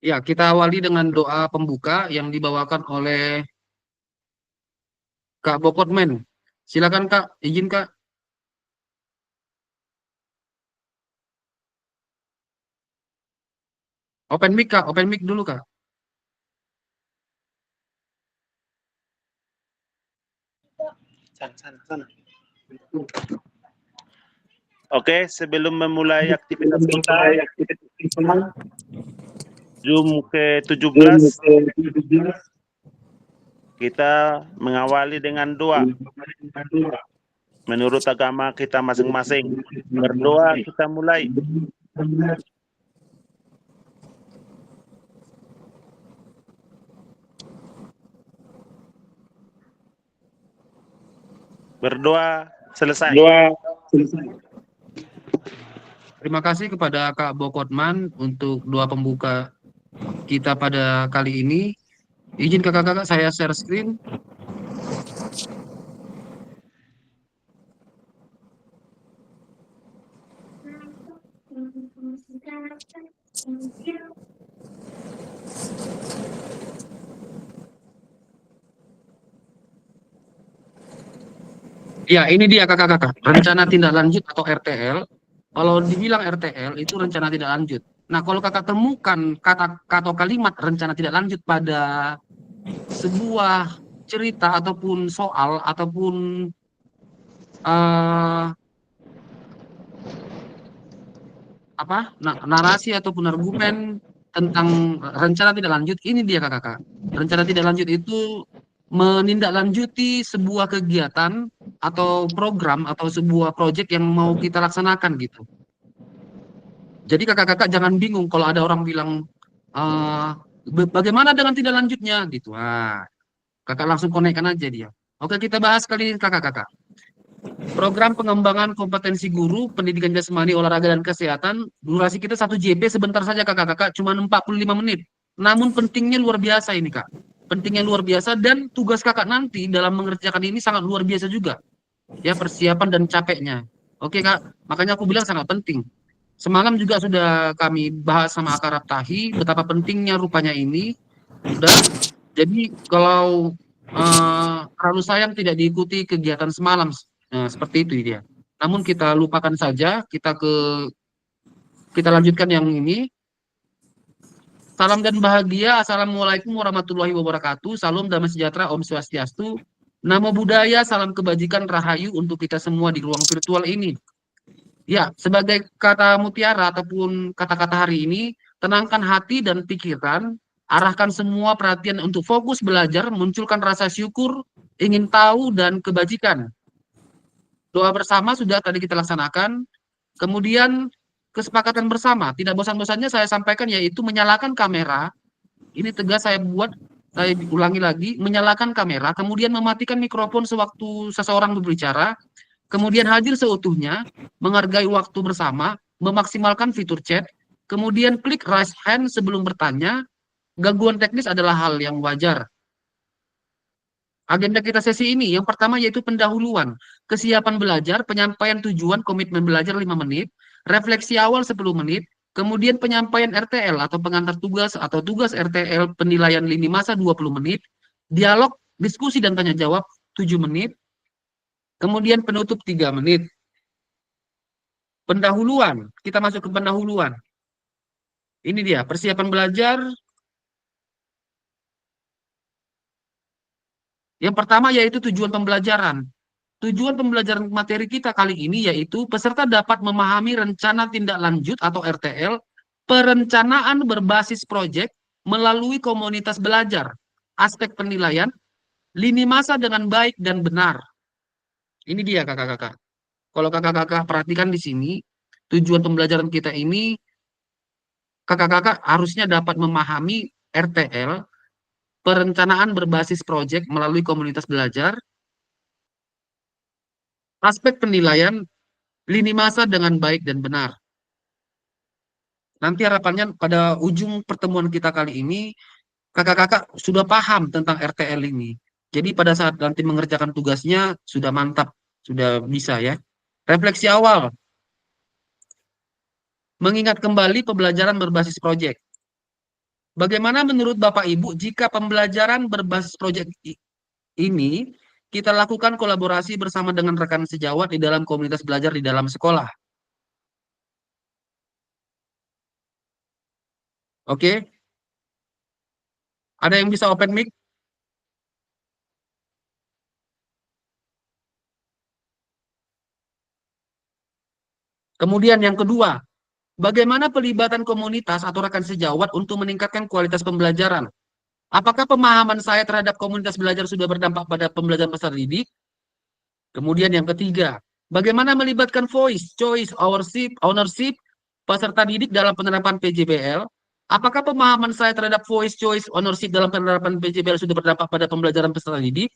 Ya, kita awali dengan doa pembuka yang dibawakan oleh Kak Bokotmen. Silakan Kak, izin Kak. Open mic Kak, open mic dulu Kak. Sana, sana, sana. Oke, sebelum memulai aktivitas kita, Zoom ke-17, kita mengawali dengan doa. Menurut agama kita masing-masing. Berdoa kita mulai. Berdoa selesai. Terima kasih kepada Kak Bokotman untuk doa pembuka kita pada kali ini. Izin kakak-kakak saya share screen. Ya, ini dia kakak-kakak. Rencana tindak lanjut atau RTL. Kalau dibilang RTL itu rencana tidak lanjut. Nah, kalau kakak temukan kata atau kalimat rencana tidak lanjut pada sebuah cerita ataupun soal ataupun eh, narasi ataupun argumen tentang rencana tidak lanjut, ini dia kakak-kakak. Rencana tidak lanjut itu menindaklanjuti sebuah kegiatan atau program atau sebuah proyek yang mau kita laksanakan gitu. Jadi kakak-kakak jangan bingung kalau ada orang bilang eh bagaimana dengan tidak lanjutnya gitu. Kakak langsung konekkan aja dia. Oke, kita bahas kali ini kakak-kakak. Program pengembangan kompetensi guru, pendidikan jasmani, olahraga, dan kesehatan. Durasi kita 1 JP sebentar saja kakak-kakak, cuma 45 menit. Namun pentingnya luar biasa ini kak. Pentingnya luar biasa dan tugas kakak nanti dalam mengerjakan ini sangat luar biasa juga. Ya, persiapan dan capeknya. Oke kak, makanya aku bilang sangat penting. Semalam juga sudah kami bahas sama Akarab Tahi, betapa pentingnya rupanya ini. Udah, jadi kalau terlalu sayang tidak diikuti kegiatan semalam. Nah, seperti itu dia. Namun kita lupakan saja, kita lanjutkan yang ini. Salam dan bahagia. Assalamualaikum warahmatullahi wabarakatuh. Salam damai sejahtera. Om Swastiastu. Namo Buddhaya, salam kebajikan rahayu untuk kita semua di ruang virtual ini. Ya, sebagai kata mutiara ataupun kata-kata hari ini, tenangkan hati dan pikiran, arahkan semua perhatian untuk fokus belajar, munculkan rasa syukur, ingin tahu, dan kebajikan. Doa bersama sudah tadi kita laksanakan. Kemudian kesepakatan bersama, tidak bosan-bosannya saya sampaikan yaitu menyalakan kamera. Ini tegas saya buat, saya ulangi lagi, menyalakan kamera, kemudian mematikan mikrofon sewaktu seseorang berbicara, kemudian hadir seutuhnya, menghargai waktu bersama, memaksimalkan fitur chat, kemudian klik raise hand sebelum bertanya. Gangguan teknis adalah hal yang wajar. Agenda kita sesi ini, yang pertama yaitu pendahuluan, kesiapan belajar, penyampaian tujuan, komitmen belajar 5 menit, refleksi awal 10 menit, kemudian penyampaian RTL atau pengantar tugas atau tugas RTL penilaian lini masa 20 menit, dialog, diskusi dan tanya jawab 7 menit, kemudian penutup 3 menit. Pendahuluan, kita masuk ke pendahuluan. Ini dia, persiapan belajar. Yang pertama yaitu tujuan pembelajaran. Tujuan pembelajaran materi kita kali ini yaitu peserta dapat memahami rencana tindak lanjut atau RTL, perencanaan berbasis proyek melalui komunitas belajar, aspek penilaian, lini masa dengan baik dan benar. Ini dia kakak-kakak. Kalau kakak-kakak perhatikan di sini, tujuan pembelajaran kita ini, kakak-kakak harusnya dapat memahami RTL, perencanaan berbasis proyek melalui komunitas belajar, aspek penilaian, lini masa dengan baik dan benar. Nanti harapannya pada ujung pertemuan kita kali ini, kakak-kakak sudah paham tentang RTL ini. Jadi pada saat nanti mengerjakan tugasnya, sudah mantap, sudah bisa ya. Refleksi awal, mengingat kembali pembelajaran berbasis proyek. Bagaimana menurut Bapak Ibu jika pembelajaran berbasis proyek ini kita lakukan kolaborasi bersama dengan rekan sejawat di dalam komunitas belajar di dalam sekolah? Oke, ada yang bisa open mic? Kemudian yang kedua, bagaimana pelibatan komunitas atau rekan sejawat untuk meningkatkan kualitas pembelajaran? Apakah pemahaman saya terhadap komunitas belajar sudah berdampak pada pembelajaran peserta didik? Kemudian yang ketiga, bagaimana melibatkan voice, choice, ownership peserta didik dalam penerapan PJBL? Apakah pemahaman saya terhadap voice, choice, ownership dalam penerapan PJBL sudah berdampak pada pembelajaran peserta didik?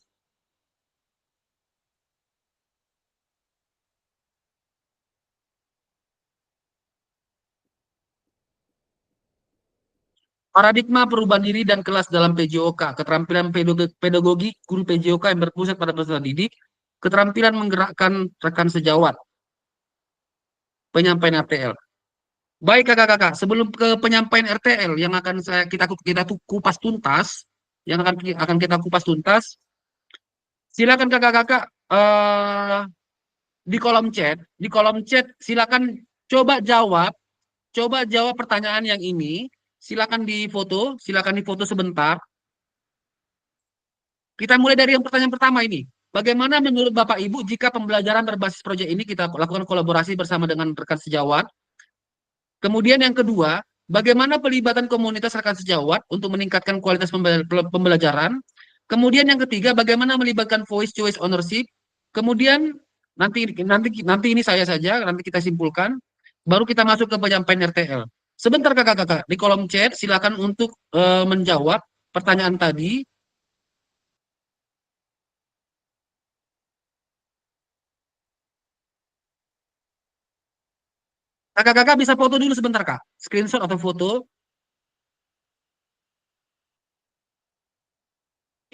Paradigma perubahan diri dan kelas dalam PJOK, keterampilan pedagogi guru PJOK yang berpusat pada peserta didik, keterampilan menggerakkan rekan sejawat, penyampaian RTL. Baik kakak-kakak, sebelum ke penyampaian RTL yang akan kita kupas tuntas, yang akan kita kupas tuntas, silakan kakak-kakak di kolom chat silakan coba jawab, pertanyaan yang ini. Silakan difoto sebentar. Kita mulai dari yang pertanyaan pertama ini. Bagaimana menurut Bapak Ibu jika pembelajaran berbasis proyek ini kita lakukan kolaborasi bersama dengan rekan sejawat? Kemudian yang kedua, bagaimana pelibatan komunitas rekan sejawat untuk meningkatkan kualitas pembelajaran? Kemudian yang ketiga, bagaimana melibatkan voice choice ownership? Kemudian nanti ini saya saja, nanti kita simpulkan. Baru kita masuk ke penyampaian RTL. Sebentar kakak-kakak, di kolom chat silakan untuk menjawab pertanyaan tadi. Kakak-kakak bisa foto dulu sebentar kak, screenshot atau foto.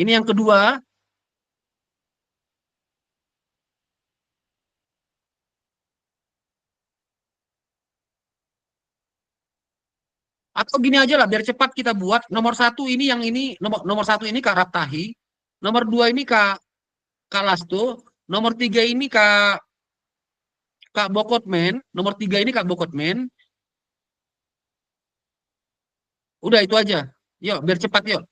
Ini yang kedua. Atau gini aja lah, biar cepat kita buat. Nomor satu ini yang ini, nomor satu ini Kak Raptahi, nomor dua ini Kak Lasto, nomor tiga ini Kak Bokotmen, nomor tiga ini Kak Bokotmen. Udah itu aja. Yuk, biar cepat yuk.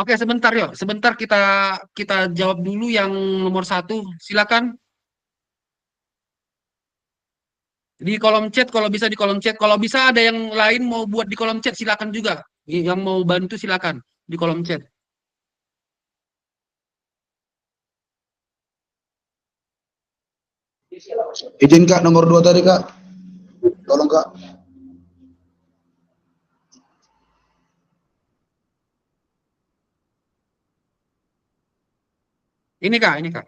Oke, sebentar yuk. Sebentar kita kita jawab dulu yang nomor satu. Silakan di kolom chat, kalau bisa di kolom chat. Kalau bisa ada yang lain mau buat di kolom chat, silakan juga. Yang mau bantu silakan di kolom chat. Izin Kak, nomor 2 tadi Kak. Tolong Kak. Ini Kak, ini Kak.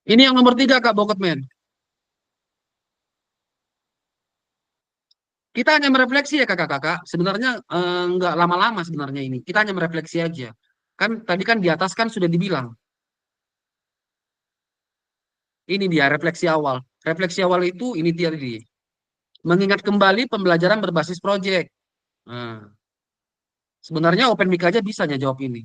Ini yang nomor tiga Kak Bokotmen. Kita hanya merefleksi ya kakak-kakak. Sebenarnya nggak lama-lama sebenarnya ini. Kita hanya merefleksi aja. Kan tadi kan di atas kan sudah dibilang. Ini dia refleksi awal. Refleksi awal itu ini dia tadi. Mengingat kembali pembelajaran berbasis proyek. Nah, sebenarnya Open Mic aja bisa jawab ini.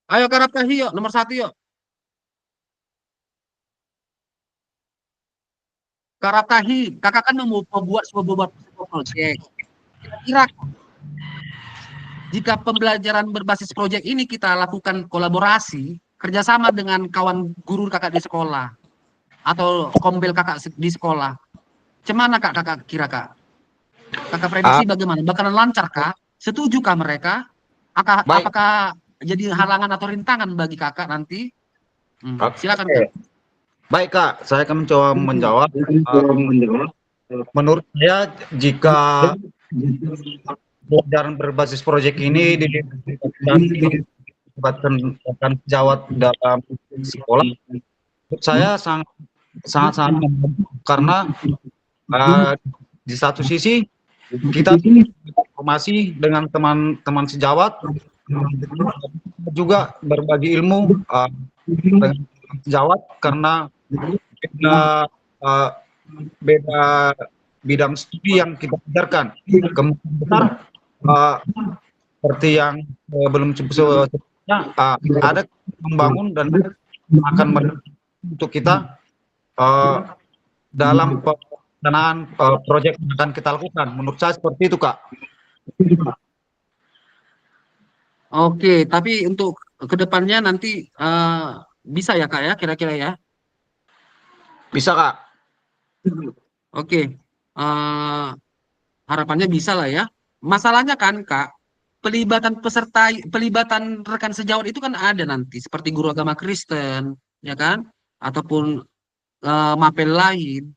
Ayo Kak Raftahi yuk, nomor 1 yuk. Kak Raftahi, kakak kan mau membuat sebuah proyek. Kira-kira jika pembelajaran berbasis proyek ini kita lakukan kolaborasi, kerjasama dengan kawan guru kakak di sekolah, atau kombel kakak di sekolah, cemana kak kakak kira kak? Kakak prediksi bagaimana? Bakalan lancar kak? Setuju kah mereka? Baik. Apakah jadi halangan atau rintangan bagi kakak nanti? Silakan kak. Baik Kak, saya akan mencoba menjawab. Menurut saya, jika pelajaran berbasis proyek ini dilibatkan sejawat dalam sekolah, menurut saya sangat membantu, karena di satu sisi kita informasi dengan teman-teman sejawat, juga berbagi ilmu dengan sejawat, karena beda bidang studi yang kita ajarkan. Kemungkinan besar seperti yang belum sebelumnya ada membangun dan akan untuk kita dalam pelaksanaan proyek yang akan kita lakukan. Menurut saya seperti itu Kak. Oke, tapi untuk kedepannya nanti bisa ya kak ya, kira-kira ya? Bisa Kak. Oke, harapannya bisa lah ya. Masalahnya kan kak, pelibatan rekan sejawat itu kan ada nanti, seperti guru agama Kristen, ya kan? Ataupun mapel lain.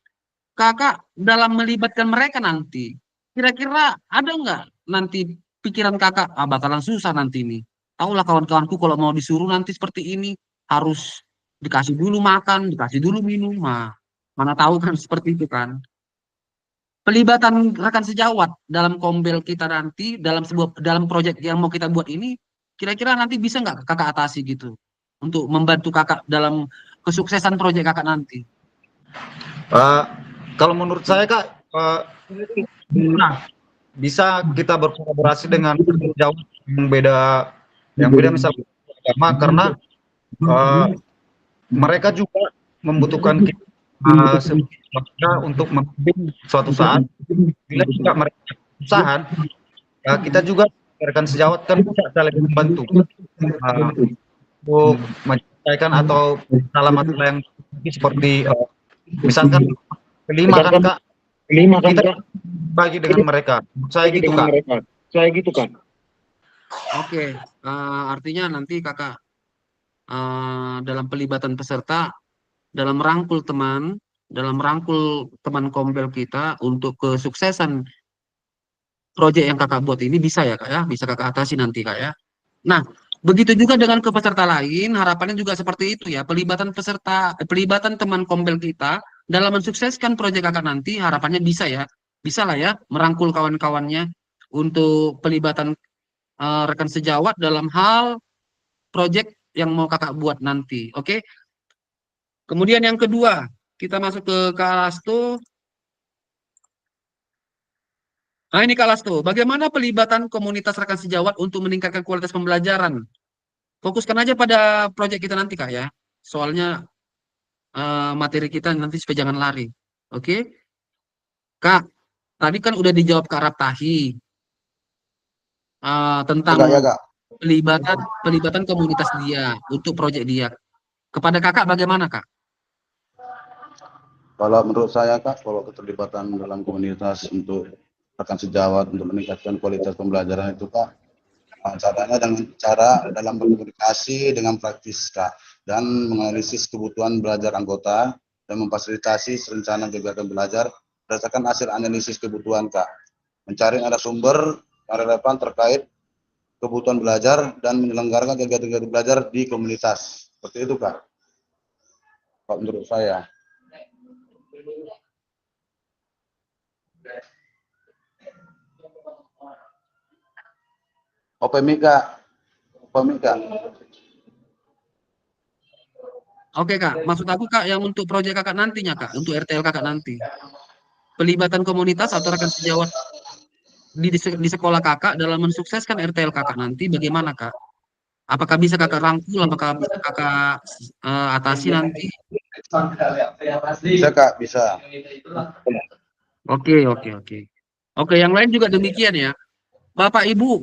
Kakak dalam melibatkan mereka nanti, kira-kira ada nggak nanti pikiran kakak, bakalan susah nanti nih. Tahulah kawan-kawanku kalau mau disuruh nanti seperti ini, harus dikasih dulu makan, dikasih dulu minum. Nah, mana tahu kan seperti itu kan. Pelibatan rekan sejawat dalam kombel kita nanti, dalam proyek yang mau kita buat ini, kira-kira nanti bisa nggak kakak atasi gitu, untuk membantu kakak dalam kesuksesan proyek kakak nanti? Kalau menurut saya Kak, bisa kita berkolaborasi dengan sejawat yang beda misalnya agama, karena mereka juga membutuhkan kita untuk membimbing suatu saat. Bila juga mereka kesusahan, kita juga rekan sejawat kan bisa saling membantu untuk menyelesaikan atau masalah-masalah yang seperti misalkan kelima kan Kak, kita bagi dengan mereka. Saya gitu Kak. Oke, artinya nanti kakak dalam pelibatan peserta, dalam merangkul teman kombel kita untuk kesuksesan proyek yang kakak buat ini bisa ya kak ya, bisa kakak atasi nanti kak ya. Nah, begitu juga dengan ke peserta lain, harapannya juga seperti itu ya, pelibatan teman kombel kita dalam mensukseskan proyek kakak nanti, harapannya bisa ya, bisa lah ya, merangkul kawan-kawannya untuk pelibatan rekan sejawat dalam hal proyek yang mau kakak buat nanti. Oke. Kemudian yang kedua, kita masuk ke Kak Lasto. Nah ini Kak Lasto, bagaimana pelibatan komunitas rekan sejawat untuk meningkatkan kualitas pembelajaran? Fokuskan aja pada proyek kita nanti Kak ya. Soalnya materi kita nanti supaya jangan lari. Oke. Kak, tadi kan udah dijawab Kak Raftahi tentang Ya, Kak. pelibatan komunitas dia untuk proyek dia. Kepada kakak bagaimana Kak? Kalau menurut saya Kak, kalau keterlibatan dalam komunitas untuk rekan sejawat untuk meningkatkan kualitas pembelajaran itu Kak, caranya dengan cara dalam berkomunikasi dengan praktis Kak, dan menganalisis kebutuhan belajar anggota dan memfasilitasi rencana kegiatan belajar berdasarkan hasil analisis kebutuhan Kak, mencari sumber yang relevan terkait kebutuhan belajar dan menyelenggarakan kegiatan belajar di komunitas. Seperti itu Kak. Kalau menurut saya. Opemika. Oke Kak, maksud aku Kak yang untuk proyek Kakak nantinya Kak, untuk RTL Kakak nanti. Pelibatan komunitas atau rekan sejawat di sekolah Kakak dalam mensukseskan RTL Kakak nanti bagaimana Kak? Apakah bisa Kakak rangkul, apakah bisa Kakak atasi nanti? Bisa Kak, bisa. Oke. Oke, yang lain juga demikian ya. Bapak Ibu,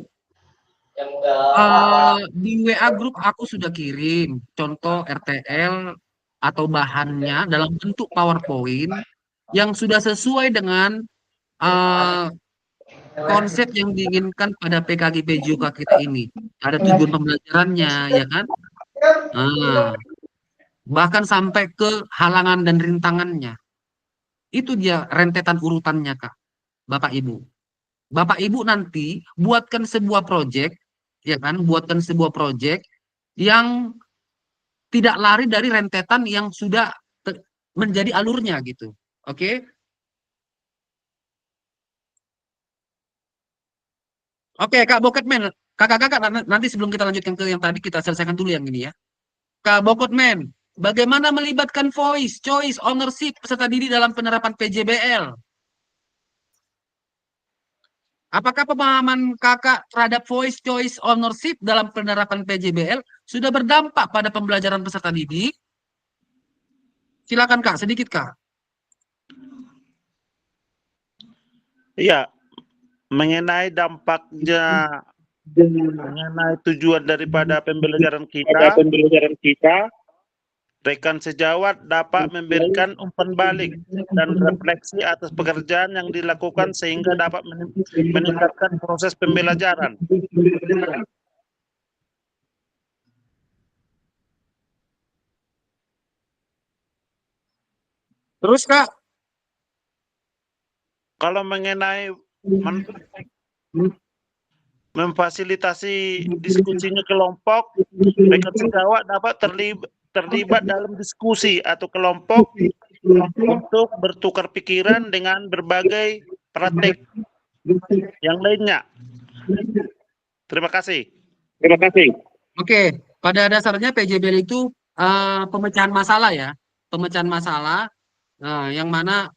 di WA grup aku sudah kirim contoh RTL atau bahannya dalam bentuk PowerPoint yang sudah sesuai dengan konsep yang diinginkan pada PKG PJOK kita ini. Ada tujuan pembelajarannya, ya kan? Nah, bahkan sampai ke halangan dan rintangannya. Itu dia rentetan urutannya, Kak. Bapak Ibu. Bapak Ibu nanti buatkan sebuah proyek, ya kan? Buatkan sebuah proyek yang tidak lari dari rentetan yang sudah menjadi alurnya gitu. Oke? Oke, Kak Boketman. Kakak-kakak nanti sebelum kita lanjutkan ke yang tadi kita selesaikan dulu yang ini ya. Kak Boketman, bagaimana melibatkan voice, choice, ownership peserta didik dalam penerapan PJBL? Apakah pemahaman kakak terhadap voice, choice, ownership dalam penerapan PJBL sudah berdampak pada pembelajaran peserta didik? Silakan Kak, sedikit Kak. Iya, mengenai dampaknya, mengenai tujuan daripada pembelajaran kita, rekan sejawat dapat memberikan umpan balik dan refleksi atas pekerjaan yang dilakukan sehingga dapat meningkatkan proses pembelajaran. Terus Kak, Kalau mengenai memfasilitasi diskusinya kelompok, rekan sejawat dapat terlibat dalam diskusi atau kelompok untuk bertukar pikiran dengan berbagai praktek yang lainnya. Terima kasih. oke, pada dasarnya PJBL itu pemecahan masalah ya, pemecahan masalah yang mana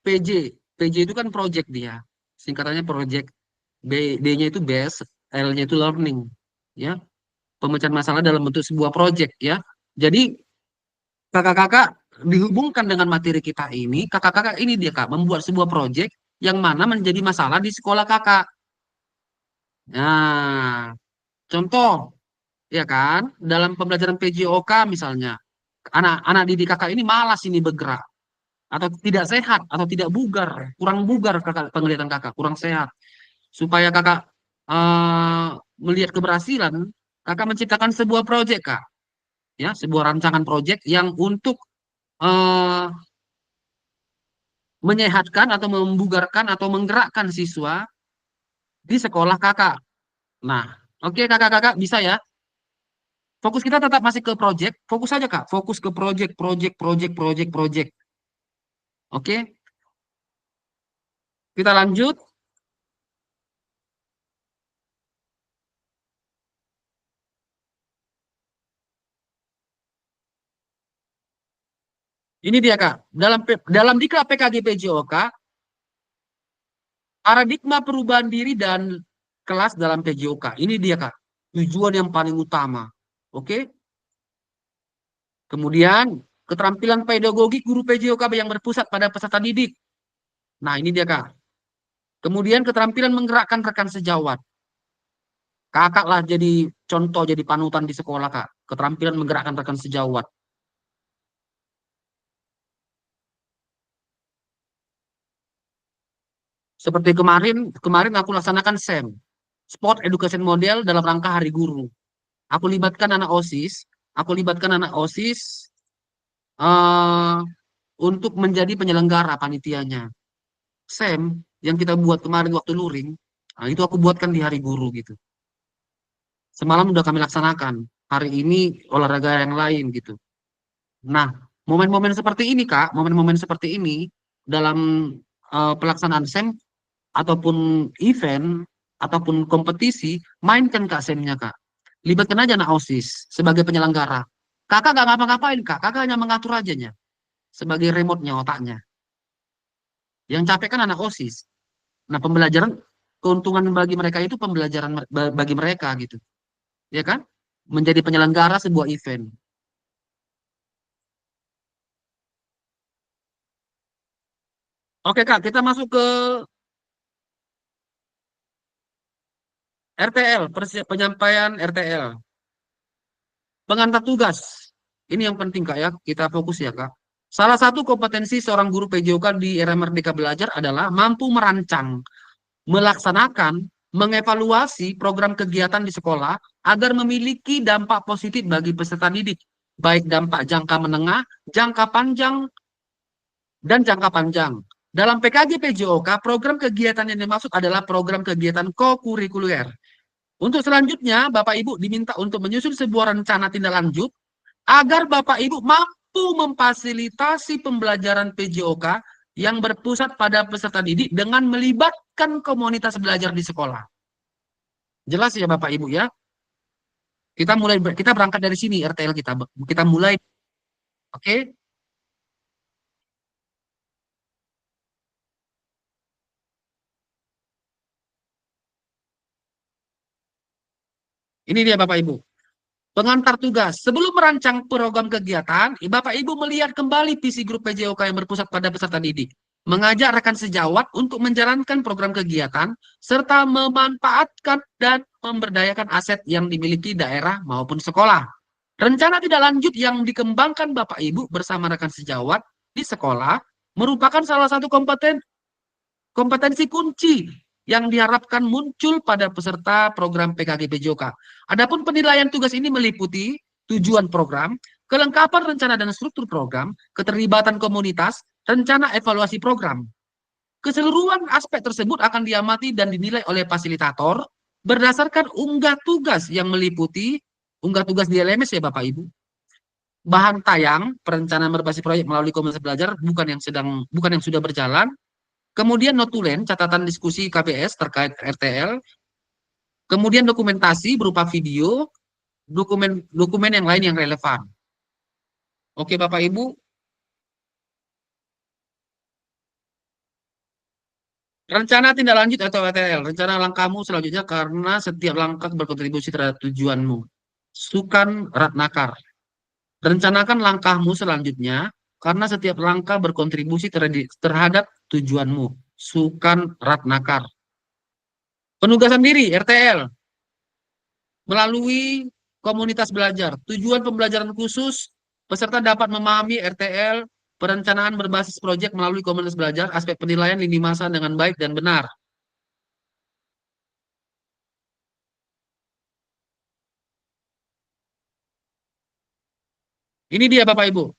PJ itu kan project dia, singkatannya project, B-nya itu base, L-nya itu learning, ya, pemecahan masalah dalam bentuk sebuah project ya. Jadi kakak-kakak dihubungkan dengan materi kita ini, kakak-kakak ini dia Kak membuat sebuah project yang mana menjadi masalah di sekolah kakak. Nah, contoh ya kan, dalam pembelajaran PJOK misalnya, anak-anak didik kakak ini malas ini bergerak atau tidak sehat atau tidak bugar, kurang bugar kakak, penglihatan kakak kurang sehat. Supaya kakak melihat keberhasilan, kakak menciptakan sebuah proyek Kak, ya, sebuah rancangan proyek yang untuk menyehatkan atau membugarkan atau menggerakkan siswa di sekolah kakak. Nah, oke kakak-kakak bisa ya. Fokus kita tetap masih ke project, fokus saja Kak, fokus ke project. Oke, kita lanjut. Ini dia Kak, dalam diklat PKG PJOK, paradigma perubahan diri dan kelas dalam PJOK. Ini dia Kak, tujuan yang paling utama. Oke. Kemudian, keterampilan pedagogi guru PJOK yang berpusat pada peserta didik. Nah, ini dia Kak. Kemudian keterampilan menggerakkan rekan sejawat. Kakak lah jadi contoh, jadi panutan di sekolah Kak. Keterampilan menggerakkan rekan sejawat. Seperti kemarin aku laksanakan SEM, Sport Education Model dalam rangka Hari Guru. Aku libatkan anak OSIS, untuk menjadi penyelenggara panitianya. SEM yang kita buat kemarin waktu luring, nah itu aku buatkan di Hari Guru gitu. Semalam udah kami laksanakan. hari ini olahraga yang lain gitu. Nah, momen-momen seperti ini Kak, momen-momen seperti ini dalam pelaksanaan SEM ataupun event ataupun kompetisi, mainkan Kak SEM-nya Kak. Libatkan aja anak OSIS sebagai penyelenggara. Kakak nggak ngapa-ngapain Kak, kakak hanya mengatur ajanya sebagai remote-nya otaknya. Yang capek kan anak OSIS. Nah, pembelajaran keuntungan bagi mereka itu pembelajaran bagi mereka gitu. Ya kan? Menjadi penyelenggara sebuah event. Oke Kak, kita masuk ke RTL, penyampaian RTL. Pengantar tugas. Ini yang penting Kak ya, kita fokus ya Kak. Salah satu kompetensi seorang guru PJOK di era Merdeka Belajar adalah mampu merancang, melaksanakan, mengevaluasi program kegiatan di sekolah agar memiliki dampak positif bagi peserta didik, baik dampak jangka menengah, jangka panjang, dan jangka panjang. Dalam PKG PJOK, program kegiatan yang dimaksud adalah program kegiatan kokurikuler. Untuk selanjutnya, Bapak Ibu diminta untuk menyusun sebuah rencana tindak lanjut agar Bapak Ibu mampu memfasilitasi pembelajaran PJOK yang berpusat pada peserta didik dengan melibatkan komunitas belajar di sekolah. Jelas ya Bapak Ibu ya? Kita berangkat dari sini RTL kita. Kita mulai, oke? Ini dia Bapak Ibu. Pengantar tugas. Sebelum merancang program kegiatan, Bapak Ibu melihat kembali visi grup PJOK yang berpusat pada peserta didik. Mengajak rekan sejawat untuk menjalankan program kegiatan, serta memanfaatkan dan memberdayakan aset yang dimiliki daerah maupun sekolah. Rencana tidak lanjut yang dikembangkan Bapak Ibu bersama rekan sejawat di sekolah merupakan salah satu kompetensi kunci yang diharapkan muncul pada peserta program PKG PJOK. Adapun penilaian tugas ini meliputi tujuan program, kelengkapan rencana dan struktur program, keterlibatan komunitas, rencana evaluasi program. Keseluruhan aspek tersebut akan diamati dan dinilai oleh fasilitator berdasarkan unggah tugas yang meliputi unggah tugas di LMS ya Bapak Ibu. Bahan tayang perencanaan berbasis proyek melalui komunitas belajar bukan yang sudah berjalan. Kemudian notulen, catatan diskusi KBS terkait RTL. Kemudian dokumentasi berupa video, dokumen yang lain yang relevan. Oke Bapak Ibu. Rencana tindak lanjut atau RTL. Rencana langkahmu selanjutnya karena setiap langkah berkontribusi terhadap tujuanmu. Sukan Ratnakar. Rencanakan langkahmu selanjutnya karena setiap langkah berkontribusi terhadap tujuanmu. Sukan Ratnakar. Penugasan diri, RTL. Melalui komunitas belajar. Tujuan pembelajaran khusus, peserta dapat memahami RTL, perencanaan berbasis proyek melalui komunitas belajar, aspek penilaian lini masa dengan baik dan benar. Ini dia Bapak Ibu.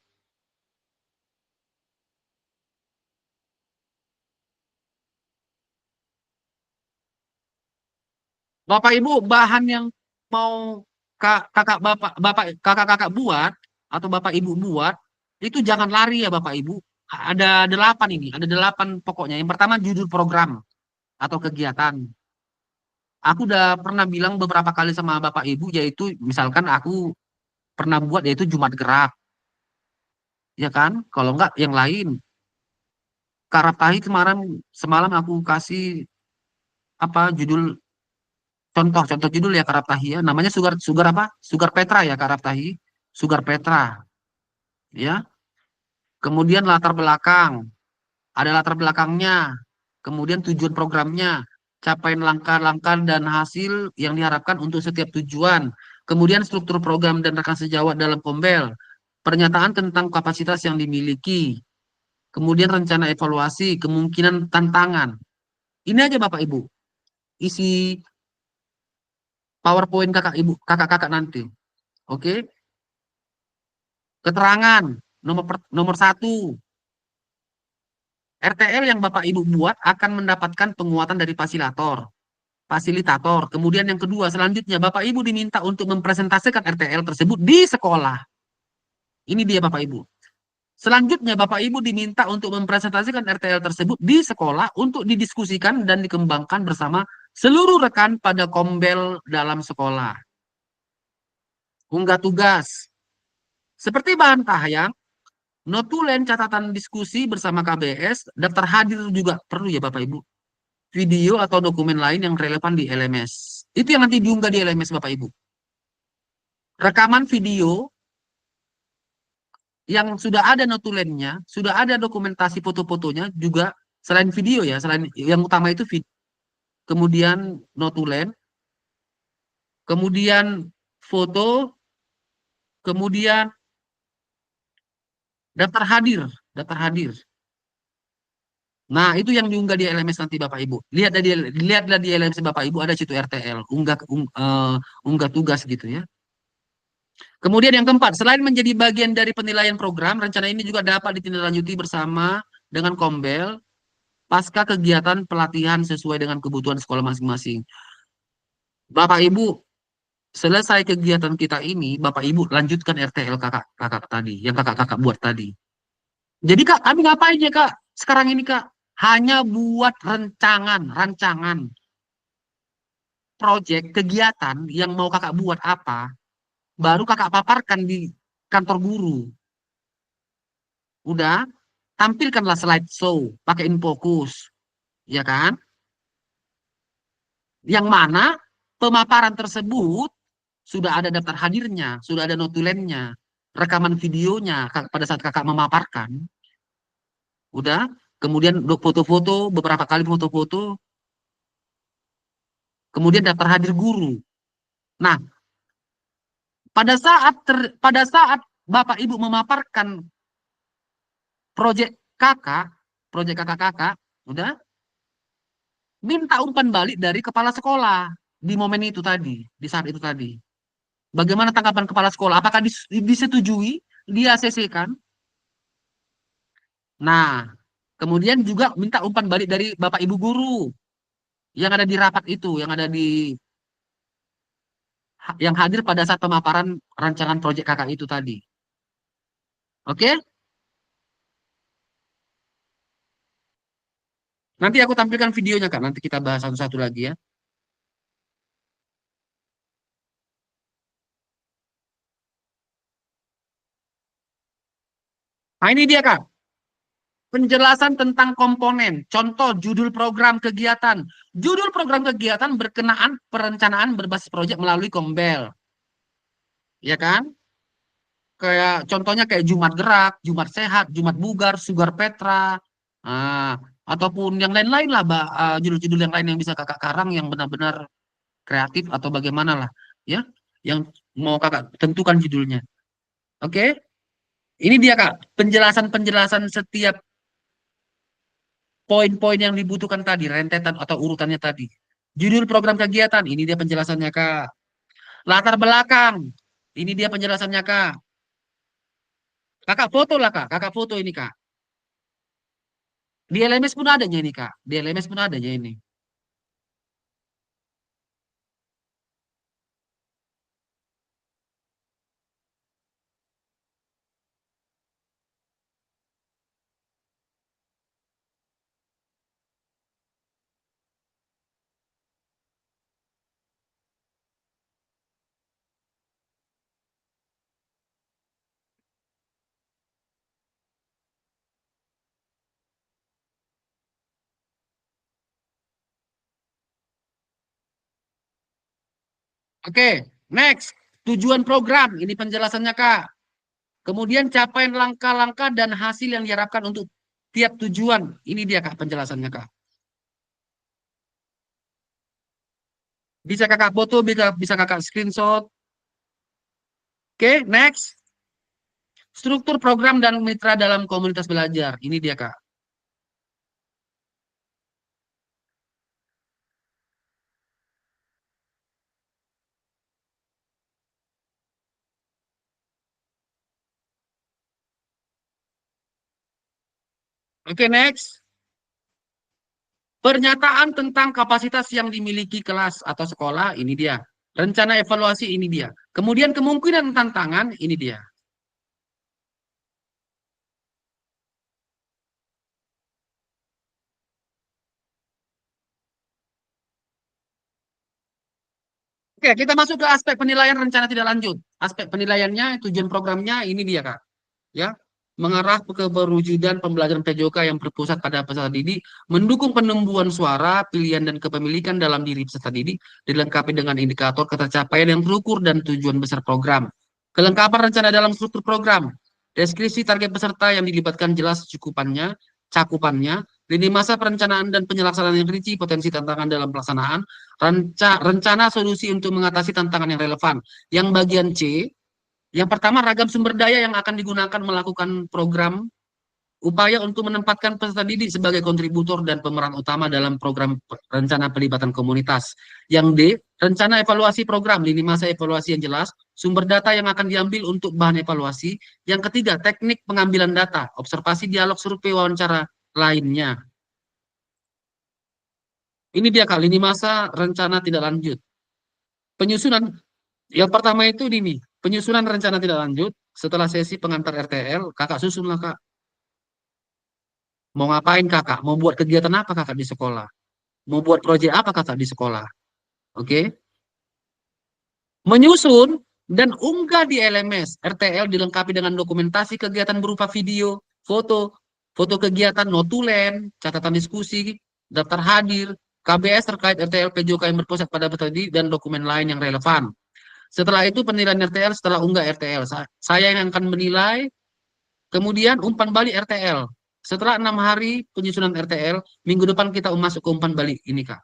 Bapak Ibu, bahan yang mau kakak buat atau Bapak Ibu buat itu jangan lari ya Bapak Ibu. Ada 8 ini, ada 8 pokoknya. Yang pertama judul program atau kegiatan. Aku udah pernah bilang beberapa kali sama Bapak Ibu yaitu misalkan aku pernah buat yaitu Jumat Gerak. Ya kan? Kalau enggak yang lain. Karaptahi semalam aku kasih apa judul contoh judul ya Karaptahi ya. Namanya Sugar apa? Sugar Petra ya Karaptahi. Sugar Petra. Ya. Kemudian latar belakang. Ada latar belakangnya. Kemudian tujuan programnya. Capaian langkah-langkah dan hasil yang diharapkan untuk setiap tujuan. Kemudian struktur program dan rekan sejawat dalam Kombel. Pernyataan tentang kapasitas yang dimiliki. Kemudian rencana evaluasi, kemungkinan tantangan. Ini aja Bapak Ibu. Isi PowerPoint kakak-kakak nanti. Oke. Keterangan nomor 1. RTL yang Bapak Ibu buat akan mendapatkan penguatan dari fasilitator. fasilitator. Kemudian yang kedua, selanjutnya Bapak Ibu diminta untuk mempresentasikan RTL tersebut di sekolah. Ini dia Bapak Ibu. Selanjutnya Bapak Ibu diminta untuk mempresentasikan RTL tersebut di sekolah untuk didiskusikan dan dikembangkan bersama seluruh rekan pada kombel dalam sekolah. Unggah tugas. Seperti bahan tahyang, notulen catatan diskusi bersama KBS, daftar hadir juga perlu ya Bapak Ibu. Video atau dokumen lain yang relevan di LMS. Itu yang nanti diunggah di LMS Bapak Ibu. Rekaman video yang sudah ada notulennya, sudah ada dokumentasi foto-fotonya juga selain video ya, selain yang utama itu video, kemudian notulen, kemudian foto, kemudian daftar hadir, daftar hadir. Nah, itu yang diunggah di LMS nanti Bapak Ibu. Lihatlah di LMS Bapak Ibu ada situ RTL, unggah tugas gitu ya. Kemudian yang keempat, selain menjadi bagian dari penilaian program, rencana ini juga dapat ditindaklanjuti bersama dengan Kombel pasca kegiatan pelatihan sesuai dengan kebutuhan sekolah masing-masing. Bapak Ibu, selesai kegiatan kita ini, Bapak Ibu lanjutkan RTL kakak tadi, yang kakak-kakak buat tadi. Jadi Kak, kami ngapain ya Kak? Sekarang ini Kak, hanya buat rancangan proyek kegiatan yang mau kakak buat apa, baru kakak paparkan di kantor guru. Udah, tampilkanlah slide show, pakai InFocus, ya kan? Yang mana pemaparan tersebut sudah ada daftar hadirnya, sudah ada notulennya, rekaman videonya pada saat kakak memaparkan. Udah, kemudian foto-foto, beberapa kali foto-foto, kemudian daftar hadir guru. Nah, pada saat Bapak Ibu memaparkan proyek kakak, udah, minta umpan balik dari kepala sekolah di momen itu tadi, di saat itu tadi. Bagaimana tanggapan kepala sekolah? Apakah disetujui, di ACC-kan? Nah, kemudian juga minta umpan balik dari Bapak Ibu guru yang ada di rapat itu, yang hadir pada saat pemaparan rancangan proyek kakak itu tadi. Oke? Nanti aku tampilkan videonya Kak, nanti kita bahas satu-satu lagi ya. Nah, ini dia Kak. Penjelasan tentang komponen, contoh judul program kegiatan. Judul program kegiatan berkenaan perencanaan berbasis proyek melalui Kombel. Ya kan? Kayak contohnya kayak Jumat Gerak, Jumat Sehat, Jumat Bugar, Sugar Petra, ataupun yang lain-lain lah, judul-judul yang lain yang bisa kakak karang yang benar-benar kreatif atau bagaimana lah, ya, yang mau kakak tentukan judulnya. Oke, ini dia Kak, penjelasan-penjelasan setiap poin-poin yang dibutuhkan tadi, rentetan atau urutannya tadi. Judul program kegiatan, ini dia penjelasannya Kak. Latar belakang, ini dia penjelasannya Kak. Kakak foto lah Kak, kakak foto ini Kak. Di LMS pun adanya ini Kak, di LMS pun adanya ini. Oke, next. Tujuan program, ini penjelasannya Kak. Kemudian capaian langkah-langkah dan hasil yang diharapkan untuk tiap tujuan. Ini dia Kak penjelasannya Kak. Bisa Kakak foto, bisa Kakak screenshot. Oke, next. Struktur program dan mitra dalam komunitas belajar. Ini dia Kak. Oke, next. Pernyataan tentang kapasitas yang dimiliki kelas atau sekolah, ini dia. Rencana evaluasi, ini dia. Kemudian kemungkinan tantangan, ini dia. Oke, kita masuk ke aspek penilaian rencana tidak lanjut. Aspek penilaiannya, tujuan programnya, ini dia, Kak. Ya, mengarah ke perwujudan pembelajaran PJOK yang berpusat pada peserta didik, mendukung penumbuhan suara, pilihan dan kepemilikan dalam diri peserta didik, dilengkapi dengan indikator ketercapaian yang terukur dan tujuan besar program. Kelengkapan rencana dalam struktur program, deskripsi target peserta yang dilibatkan jelas cukupannya, cakupannya, lini masa perencanaan dan penyelaksanaan yang rinci, potensi tantangan dalam pelaksanaan, rencana solusi untuk mengatasi tantangan yang relevan. Yang bagian C, yang pertama, ragam sumber daya yang akan digunakan melakukan program, upaya untuk menempatkan peserta didik sebagai kontributor dan pemeran utama dalam program rencana pelibatan komunitas. Yang D, rencana evaluasi program, lini masa evaluasi yang jelas, sumber data yang akan diambil untuk bahan evaluasi. Yang ketiga, teknik pengambilan data, observasi, dialog, survei, wawancara lainnya. Ini dia, Kak, lini masa rencana tidak lanjut. Penyusunan, yang pertama itu ini, penyusunan rencana tidak lanjut. Setelah sesi pengantar RTL, kakak susunlah, Kak. Mau ngapain kakak? Mau buat kegiatan apa kakak di sekolah? Mau buat proyek apa kakak di sekolah? Oke. Menyusun dan unggah di LMS. RTL dilengkapi dengan dokumentasi kegiatan berupa video, foto, foto kegiatan, notulen, catatan diskusi, daftar hadir, KBS terkait RTL PJOK yang berpusat pada tadi dan dokumen lain yang relevan. Setelah itu penilaian RTL setelah unggah RTL. Saya yang akan menilai. Kemudian umpan balik RTL. Setelah 6 hari penyusunan RTL, minggu depan kita masuk ke umpan balik ini, Kak.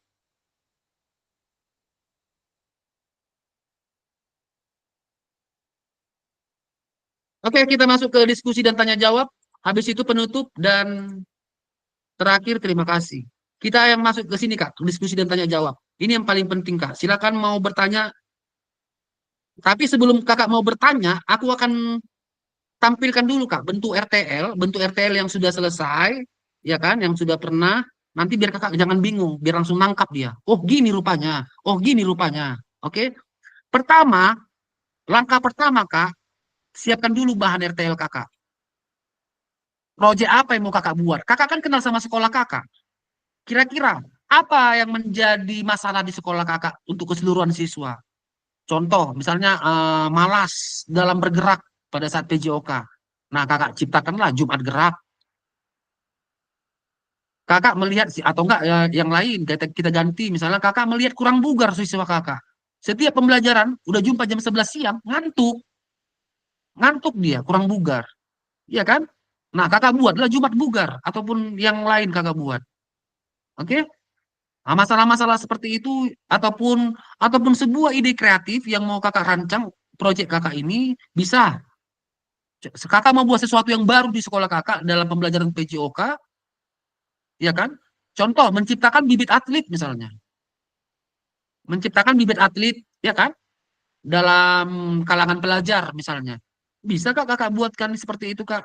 Oke, kita masuk ke diskusi dan tanya jawab. Habis itu penutup dan terakhir terima kasih. Kita yang masuk ke sini, Kak, diskusi dan tanya jawab. Ini yang paling penting, Kak. Silakan mau bertanya. Tapi sebelum Kakak mau bertanya, aku akan tampilkan dulu, Kak, bentuk RTL yang sudah selesai, ya kan, yang sudah pernah. Nanti biar Kakak jangan bingung, biar langsung nangkap dia. Oh, gini rupanya. Oh, gini rupanya. Oke. Pertama, langkah pertama, Kak, siapkan dulu bahan RTL Kakak. Proyek apa yang mau Kakak buat? Kakak kan kenal sama sekolah Kakak. Kira-kira apa yang menjadi masalah di sekolah Kakak untuk keseluruhan siswa? Contoh, misalnya malas dalam bergerak pada saat PJOK. Nah, Kakak ciptakanlah Jumat gerak. Kakak melihat atau enggak yang lain kita ganti, misalnya Kakak melihat kurang bugar siswa Kakak. Setiap pembelajaran udah jumpa jam 11 siang, ngantuk. Ngantuk dia, kurang bugar. Iya kan? Nah, Kakak buatlah Jumat bugar ataupun yang lain Kakak buat. Oke? Nah, masalah-masalah seperti itu ataupun sebuah ide kreatif yang mau Kakak rancang proyek Kakak ini bisa. Kakak mau buat sesuatu yang baru di sekolah Kakak dalam pembelajaran PJOK, ya kan? Contoh menciptakan bibit atlet misalnya. Menciptakan bibit atlet, ya kan? Dalam kalangan pelajar misalnya. Bisa Kak Kakak buatkan seperti itu, Kak?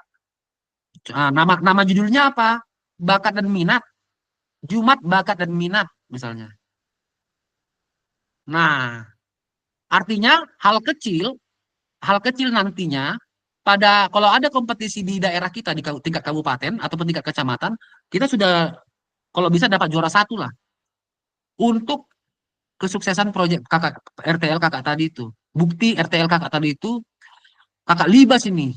Nama nama judulnya apa? Bakat dan minat. Jumat bakat dan minat misalnya. Nah, artinya hal kecil nantinya pada kalau ada kompetisi di daerah kita di tingkat kabupaten ataupun tingkat kecamatan, kita sudah kalau bisa dapat juara satu lah untuk kesuksesan proyek kakak RTL kakak tadi itu. Bukti RTL kakak tadi itu kakak libas ini,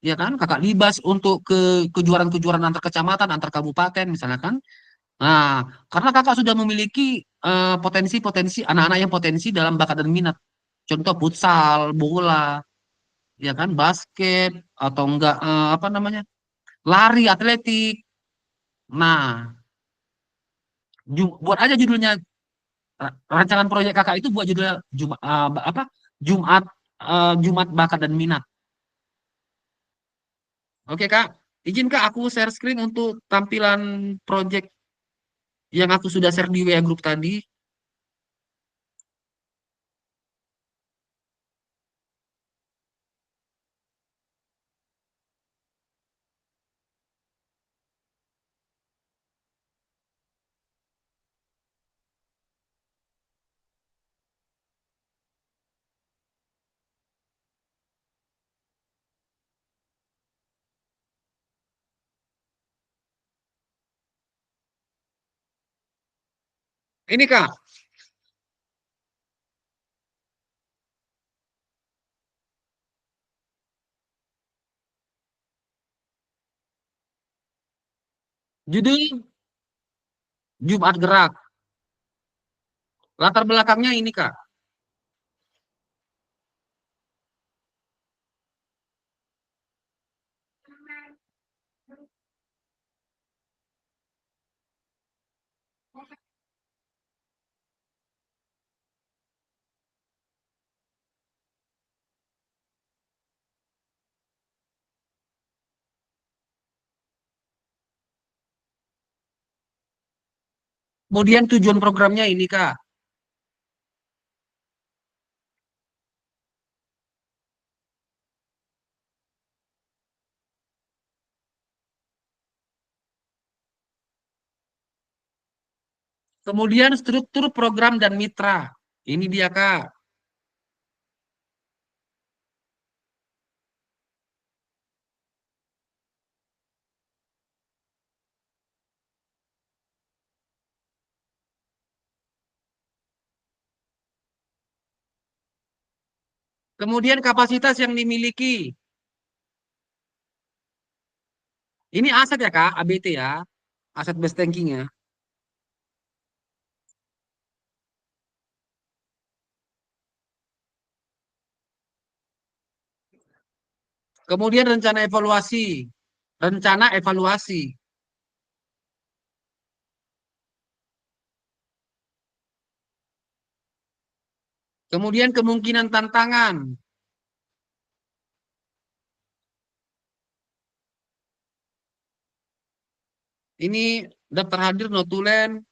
ya kan? Kakak libas untuk ke kejuaraan-kejuaraan antar kecamatan, antar kabupaten misalnya kan. Nah, karena kakak sudah memiliki potensi-potensi anak-anak yang potensi dalam bakat dan minat. Contoh futsal, bola, ya kan, basket atau enggak apa namanya? Lari, atletik. Nah, buat aja judulnya rancangan proyek kakak itu buat judulnya apa? Jumat Jumat bakat dan minat. Oke, Kak. Izin Kak aku share screen untuk tampilan proyek yang aku sudah share di WA group tadi. Ini Kak, judul Jumat Gerak. Latar belakangnya ini Kak. Kemudian tujuan programnya ini Kak. Kemudian struktur program dan mitra. Ini dia Kak. Kemudian kapasitas yang dimiliki. Ini aset ya Kak, ABT ya. Aset base tanking ya. Kemudian rencana evaluasi. Rencana evaluasi. Kemudian kemungkinan tantangan. Ini daftar hadir notulen.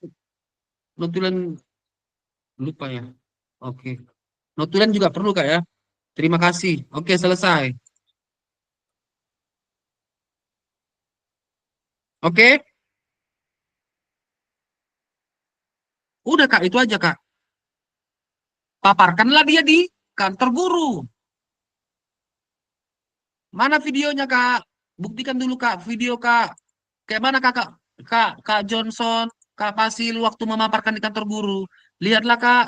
Notulen lupa ya. Oke. Notulen juga perlu Kak ya. Terima kasih. Oke, selesai. Oke. Udah Kak, itu aja Kak. Paparkanlah dia di kantor guru. Mana videonya Kak? Buktikan dulu Kak video Kak. Kayak mana Kakak? Kak Johnson, Kak Pasil waktu memaparkan di kantor guru. Lihatlah Kak.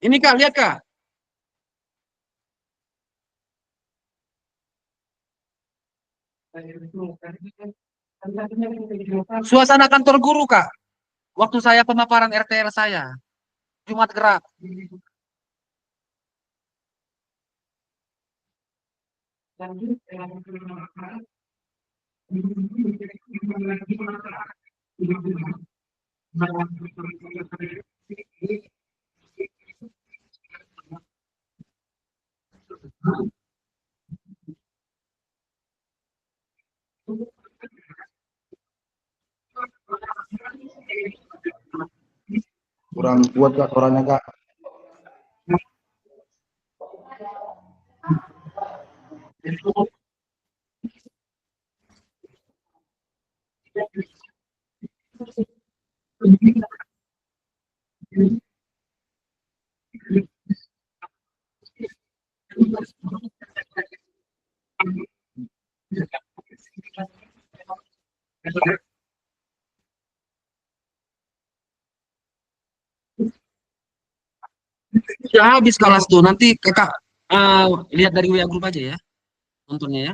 Ini Kak, lihat Kak. Suasana kantor guru Kak. Waktu saya pemaparan RTR saya. Jumat Gerak. Kurang kuat Kak suaranya Kak. Sudah habis kelas tuh. Nanti Kakak lihat dari WA grup aja ya. Nontonnya ya.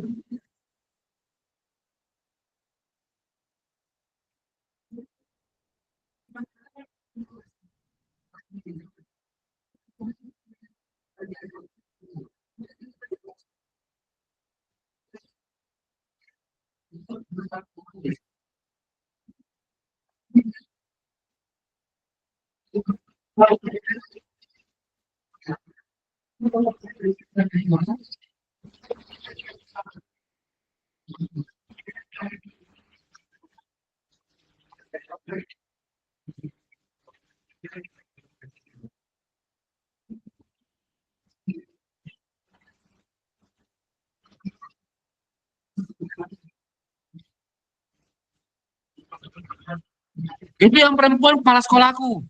Itu yang perempuan kepala sekolahku.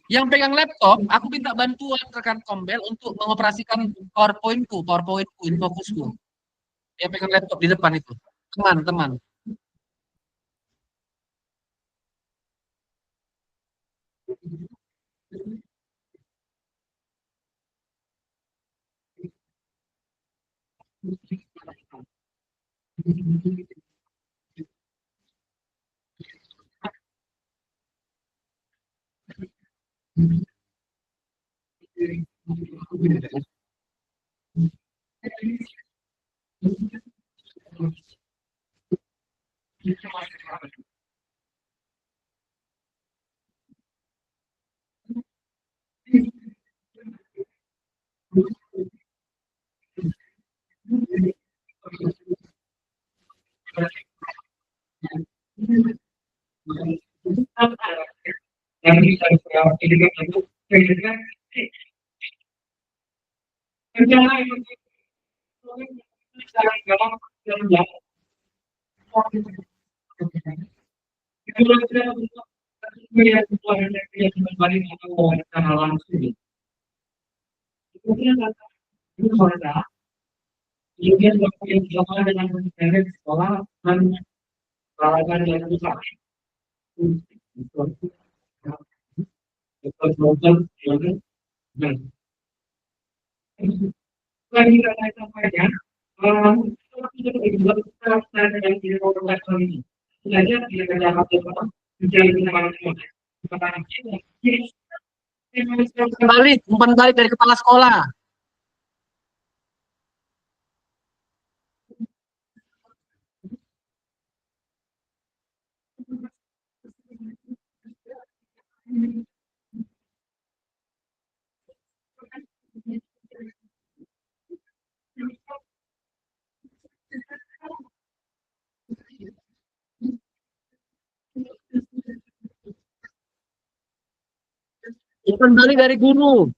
Yang pegang laptop, aku minta bantuan rekan Kombel untuk mengoperasikan PowerPointku, infokusku. Yang pegang laptop di depan itu. Teman-teman. Umpan balik dari kepala sekolah. Umpan balik dari guru.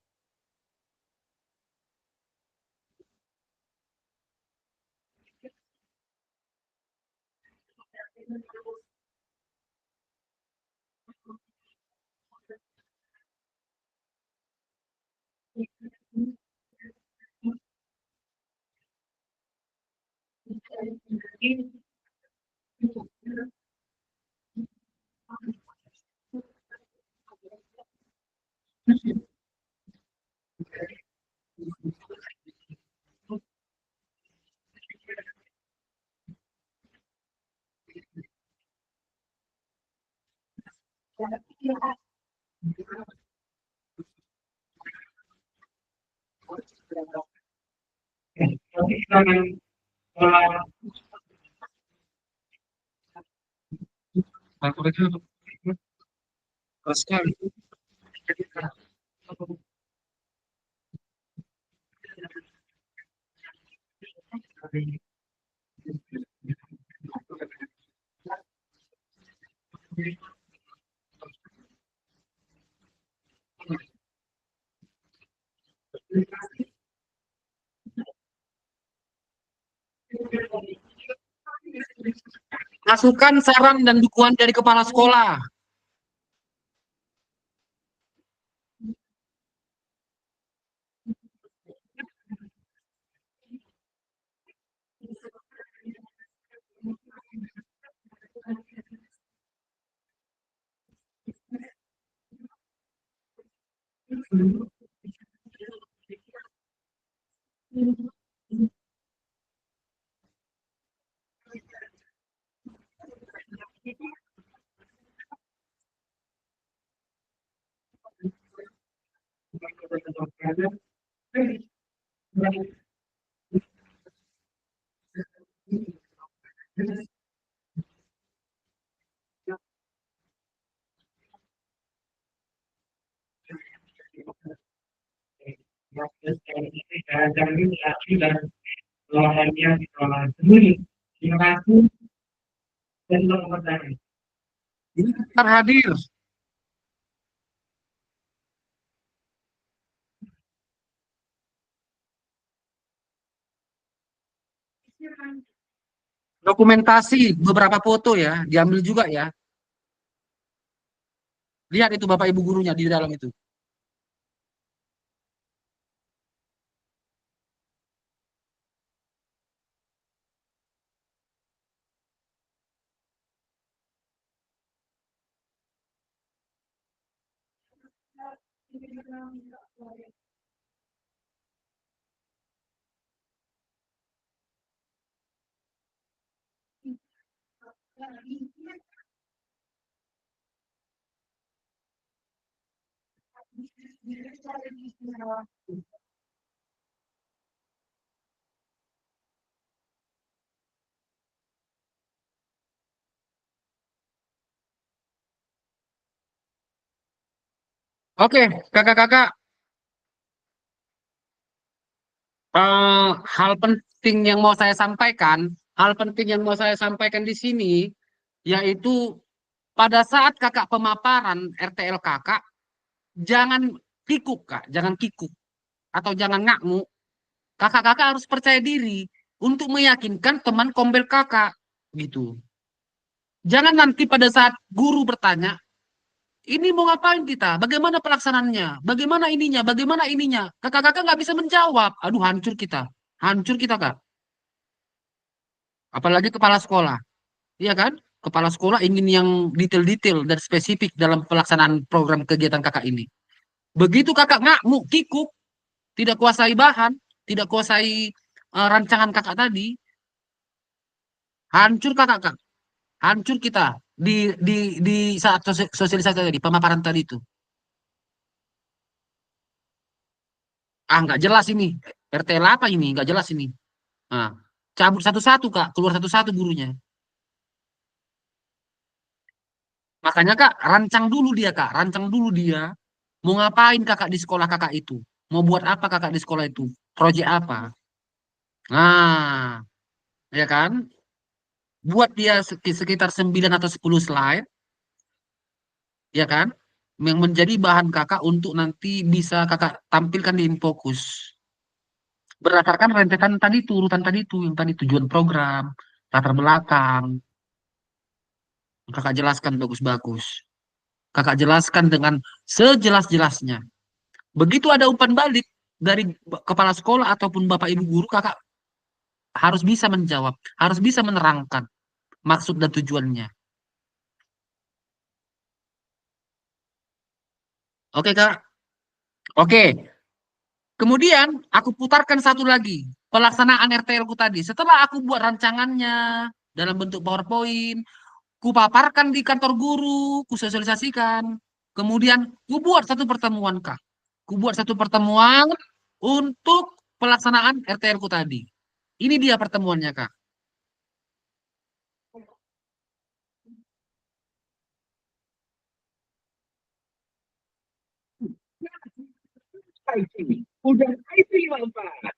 Keras sekali. Masukan, saran, dan dukungan dari kepala sekolah. Ini terhadir. Dokumentasi beberapa foto ya, diambil juga ya. Lihat itu Bapak Ibu gurunya di dalam itu. Oke, kakak-kakak, hal penting yang mau saya sampaikan, di sini, yaitu pada saat kakak pemaparan RTL kakak, jangan kikuk kak, jangan kikuk atau jangan ngakmu. Kakak-kakak harus percaya diri untuk meyakinkan teman kombel kakak, gitu. Jangan nanti pada saat guru bertanya, ini mau ngapain kita? Bagaimana pelaksanaannya? Bagaimana ininya? Bagaimana ininya? Kakak-kakak nggak bisa menjawab. Aduh, hancur kita. Hancur kita, Kak. Apalagi kepala sekolah. Iya kan? Kepala sekolah ingin yang detail-detail dan spesifik dalam pelaksanaan program kegiatan kakak ini. Begitu kakak ngamuk, kikuk, tidak kuasai bahan, tidak kuasai rancangan kakak tadi, hancur kakak, Kak. Hancur kita di saat sosialisasi tadi, pemaparan tadi itu. Ah, nggak jelas ini. RTL apa ini? Nggak jelas ini. Nah, cabut satu-satu, Kak. Keluar satu-satu gurunya. Makanya, Kak, rancang dulu dia, Kak. Rancang dulu dia. Mau ngapain kakak di sekolah kakak itu? Mau buat apa kakak di sekolah itu? Proyek apa? Nah, ya kan? Buat dia sekitar 9 atau 10 slide, ya kan? Yang menjadi bahan kakak untuk nanti bisa kakak tampilkan di Infokus. Berdasarkan rentetan tadi itu, urutan tadi itu, yang tadi tujuan program, latar belakang, kakak jelaskan bagus-bagus. Kakak jelaskan dengan sejelas-jelasnya. Begitu ada umpan balik dari kepala sekolah ataupun bapak ibu guru, kakak harus bisa menjawab, harus bisa menerangkan maksud dan tujuannya. Oke, Kak? Oke. Kemudian aku putarkan satu lagi, pelaksanaan RTL ku tadi. Setelah aku buat rancangannya dalam bentuk PowerPoint, ku paparkan di kantor guru, ku sosialisasikan. Kemudian ku buat satu pertemuan, Kak. Ku buat satu pertemuan untuk pelaksanaan RTL ku tadi. Ini dia pertemuannya, Kak. Udah itu Pak.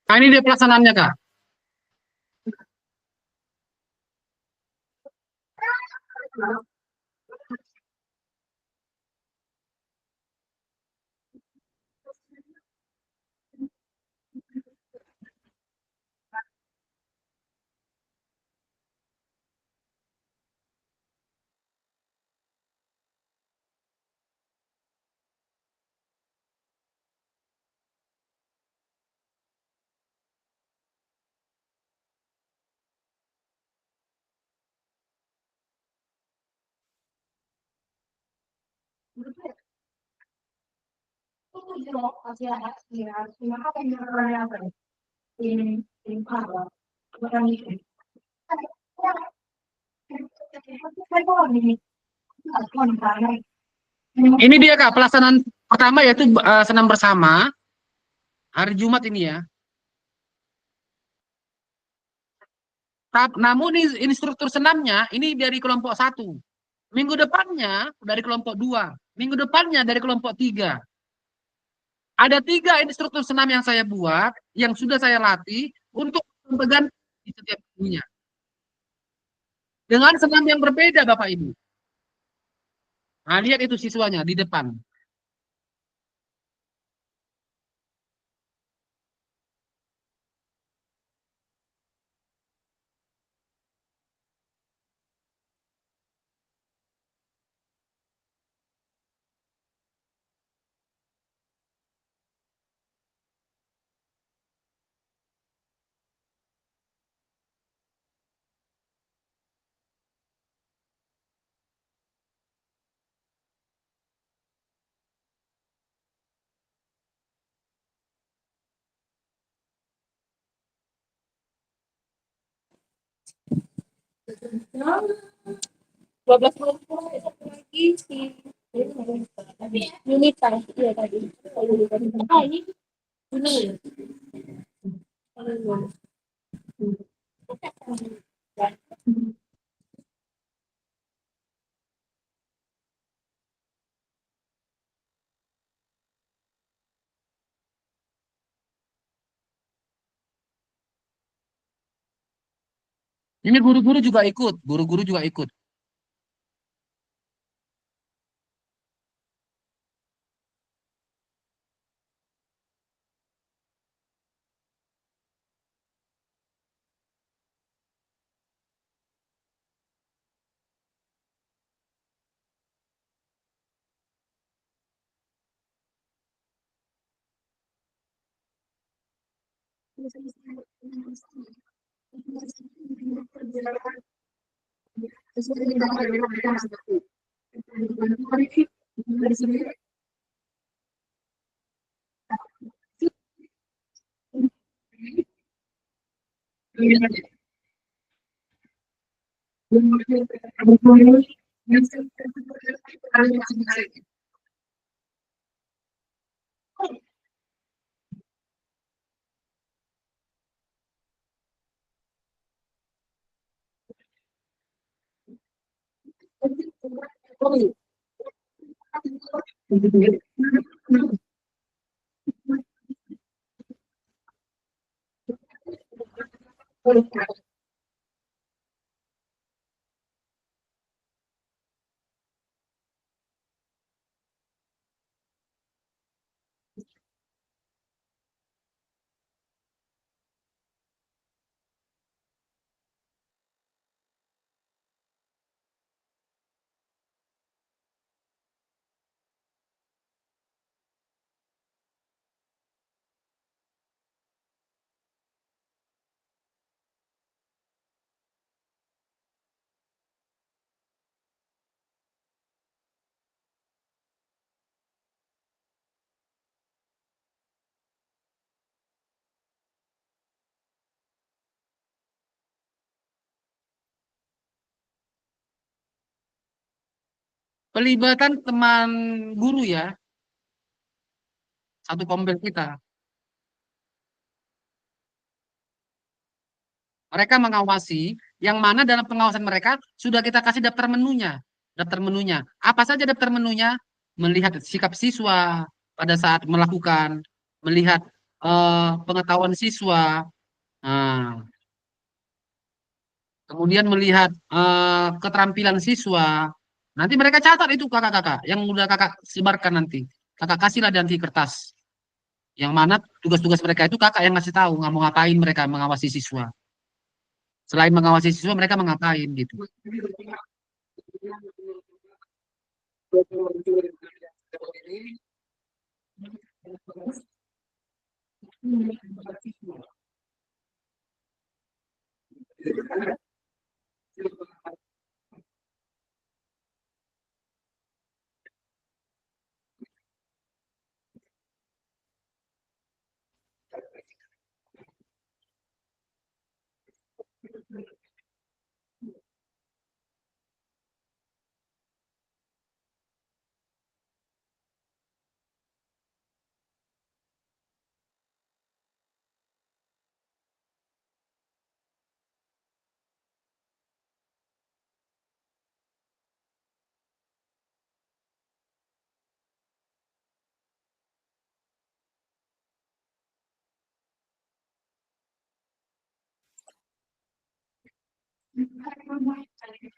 Nah, ini dia pelaksanaannya, Kak. Ini dia Kak, pelaksanaan pertama yaitu senam bersama hari Jumat ini ya. Namun ini struktur senamnya ini dari kelompok 1. Minggu depannya dari kelompok 2. Minggu depannya dari kelompok 3. Ada 3 instruktur senam yang saya buat, yang sudah saya latih untuk berganti di setiap minggunya. Dengan senam yang berbeda Bapak Ibu. Nah, lihat itu siswanya di depan. lagi si Yunita iya tadi. Ini Ini guru-guru juga ikut, guru-guru juga ikut. Pelibatan teman guru ya, satu kompel kita. Mereka mengawasi, yang mana dalam pengawasan mereka sudah kita kasih daftar menunya. Daftar menunya. Apa saja daftar menunya? Melihat sikap siswa pada saat melakukan, melihat pengetahuan siswa. Nah, kemudian melihat keterampilan siswa. Nanti mereka catat itu kakak-kakak yang udah kakak sebarkan nanti. Kakak kasihlah nanti kertas. Yang mana tugas-tugas mereka itu kakak yang ngasih tahu nggak mau ngapain mereka mengawasi siswa. Selain mengawasi siswa mereka mengapain gitu.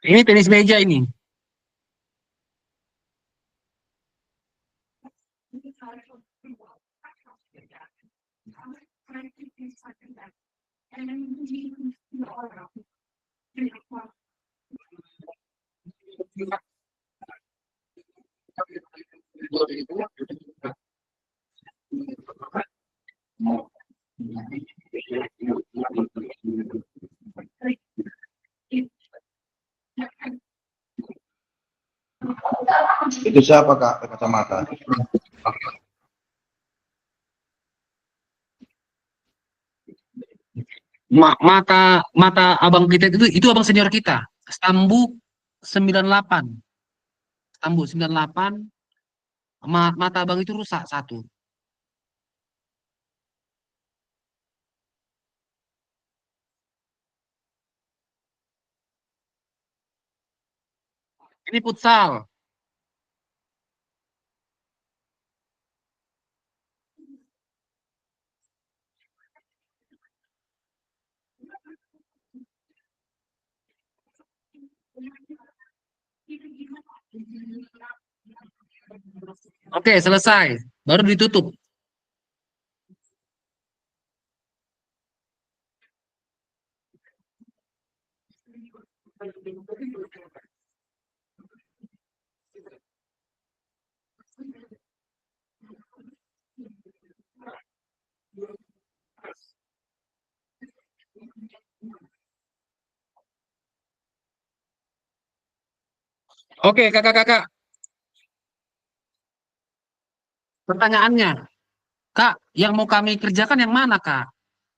Ini tenis meja ini. Itu siapa Kak kacamata? Mata abang kita itu abang senior kita. Stambuk 98. Stambuk 98. Mata abang itu rusak satu. Ini futsal. Oke, selesai. Baru ditutup. Oke, kakak-kakak. Pertanyaannya, Kak, yang mau kami kerjakan yang mana, Kak?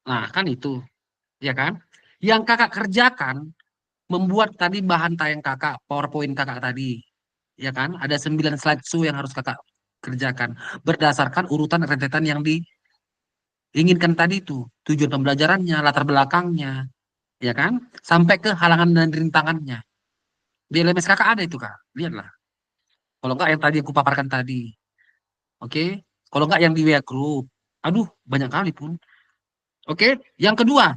Nah, kan itu, ya kan? Yang kakak kerjakan membuat tadi bahan tayang kakak, PowerPoint kakak tadi, ya kan? Ada 9 slideshow yang harus kakak kerjakan berdasarkan urutan rentetan yang diinginkan tadi itu, tujuan pembelajarannya, latar belakangnya, ya kan? Sampai ke halangan dan rintangannya. Di LMS kakak ada itu, Kak. Lihatlah. Kalau enggak yang tadi aku paparkan tadi. Oke? Kalau enggak yang di WA group. Aduh, banyak kali pun. Oke? Yang kedua,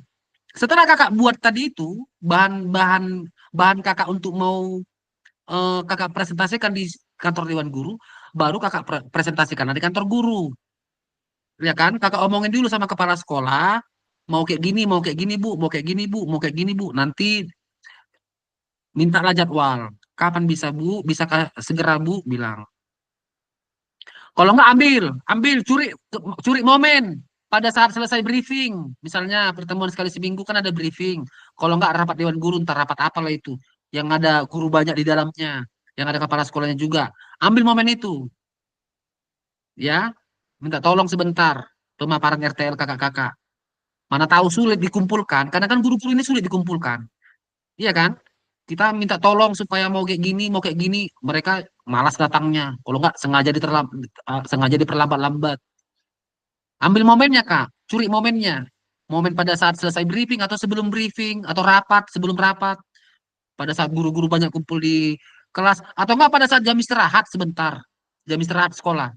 setelah kakak buat tadi itu bahan-bahan bahan kakak untuk mau kakak presentasikan di kantor dewan guru, baru kakak presentasikan di kantor guru, ya kan? Kakak omongin dulu sama kepala sekolah, mau kayak gini, mau kayak gini bu, mau kayak gini bu, mau kayak gini bu. Nanti mintalah jadwal. Kapan bisa bu? Bisa segera bu? Bilang. Kalau nggak ambil, curi momen pada saat selesai briefing. Misalnya pertemuan sekali seminggu kan ada briefing. Kalau nggak rapat dewan guru, ntar rapat apa lah itu, yang ada guru banyak di dalamnya, yang ada kepala sekolahnya juga. Ambil momen itu, ya. Minta tolong sebentar pemaparan RTL kakak-kakak. Mana tahu sulit dikumpulkan, karena kan guru-guru ini sulit dikumpulkan, iya kan? Kita minta tolong supaya mau kayak gini, mereka malas datangnya. Kalau nggak sengaja diperlambat-lambat. Ambil momennya, Kak. Curi momennya. Momen pada saat selesai briefing atau sebelum briefing atau rapat, sebelum rapat. Pada saat guru-guru banyak kumpul di kelas atau enggak pada saat jam istirahat sebentar. Jam istirahat sekolah.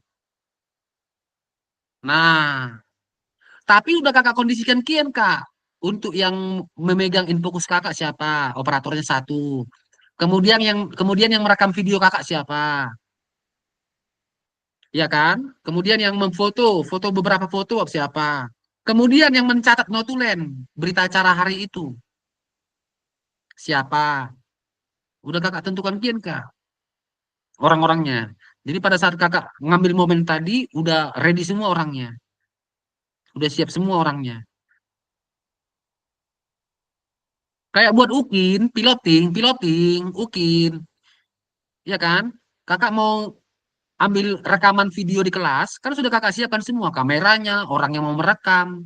Nah, tapi udah kakak kondisikan kian, Kak. untuk yang memegang infokus kakak siapa? Operatornya satu. Kemudian yang merekam video kakak siapa? Ya kan? Kemudian yang foto beberapa foto siapa? Kemudian yang mencatat notulen berita acara hari itu siapa? Udah kakak tentukan kian kak orang-orangnya. Jadi pada saat kakak ngambil momen tadi udah ready semua orangnya. Udah siap semua orangnya. Kayak buat Ukin, piloting, Ukin. Ya kan? Kakak mau ambil rekaman video di kelas, kan sudah kakak siapkan semua kameranya, orang yang mau merekam.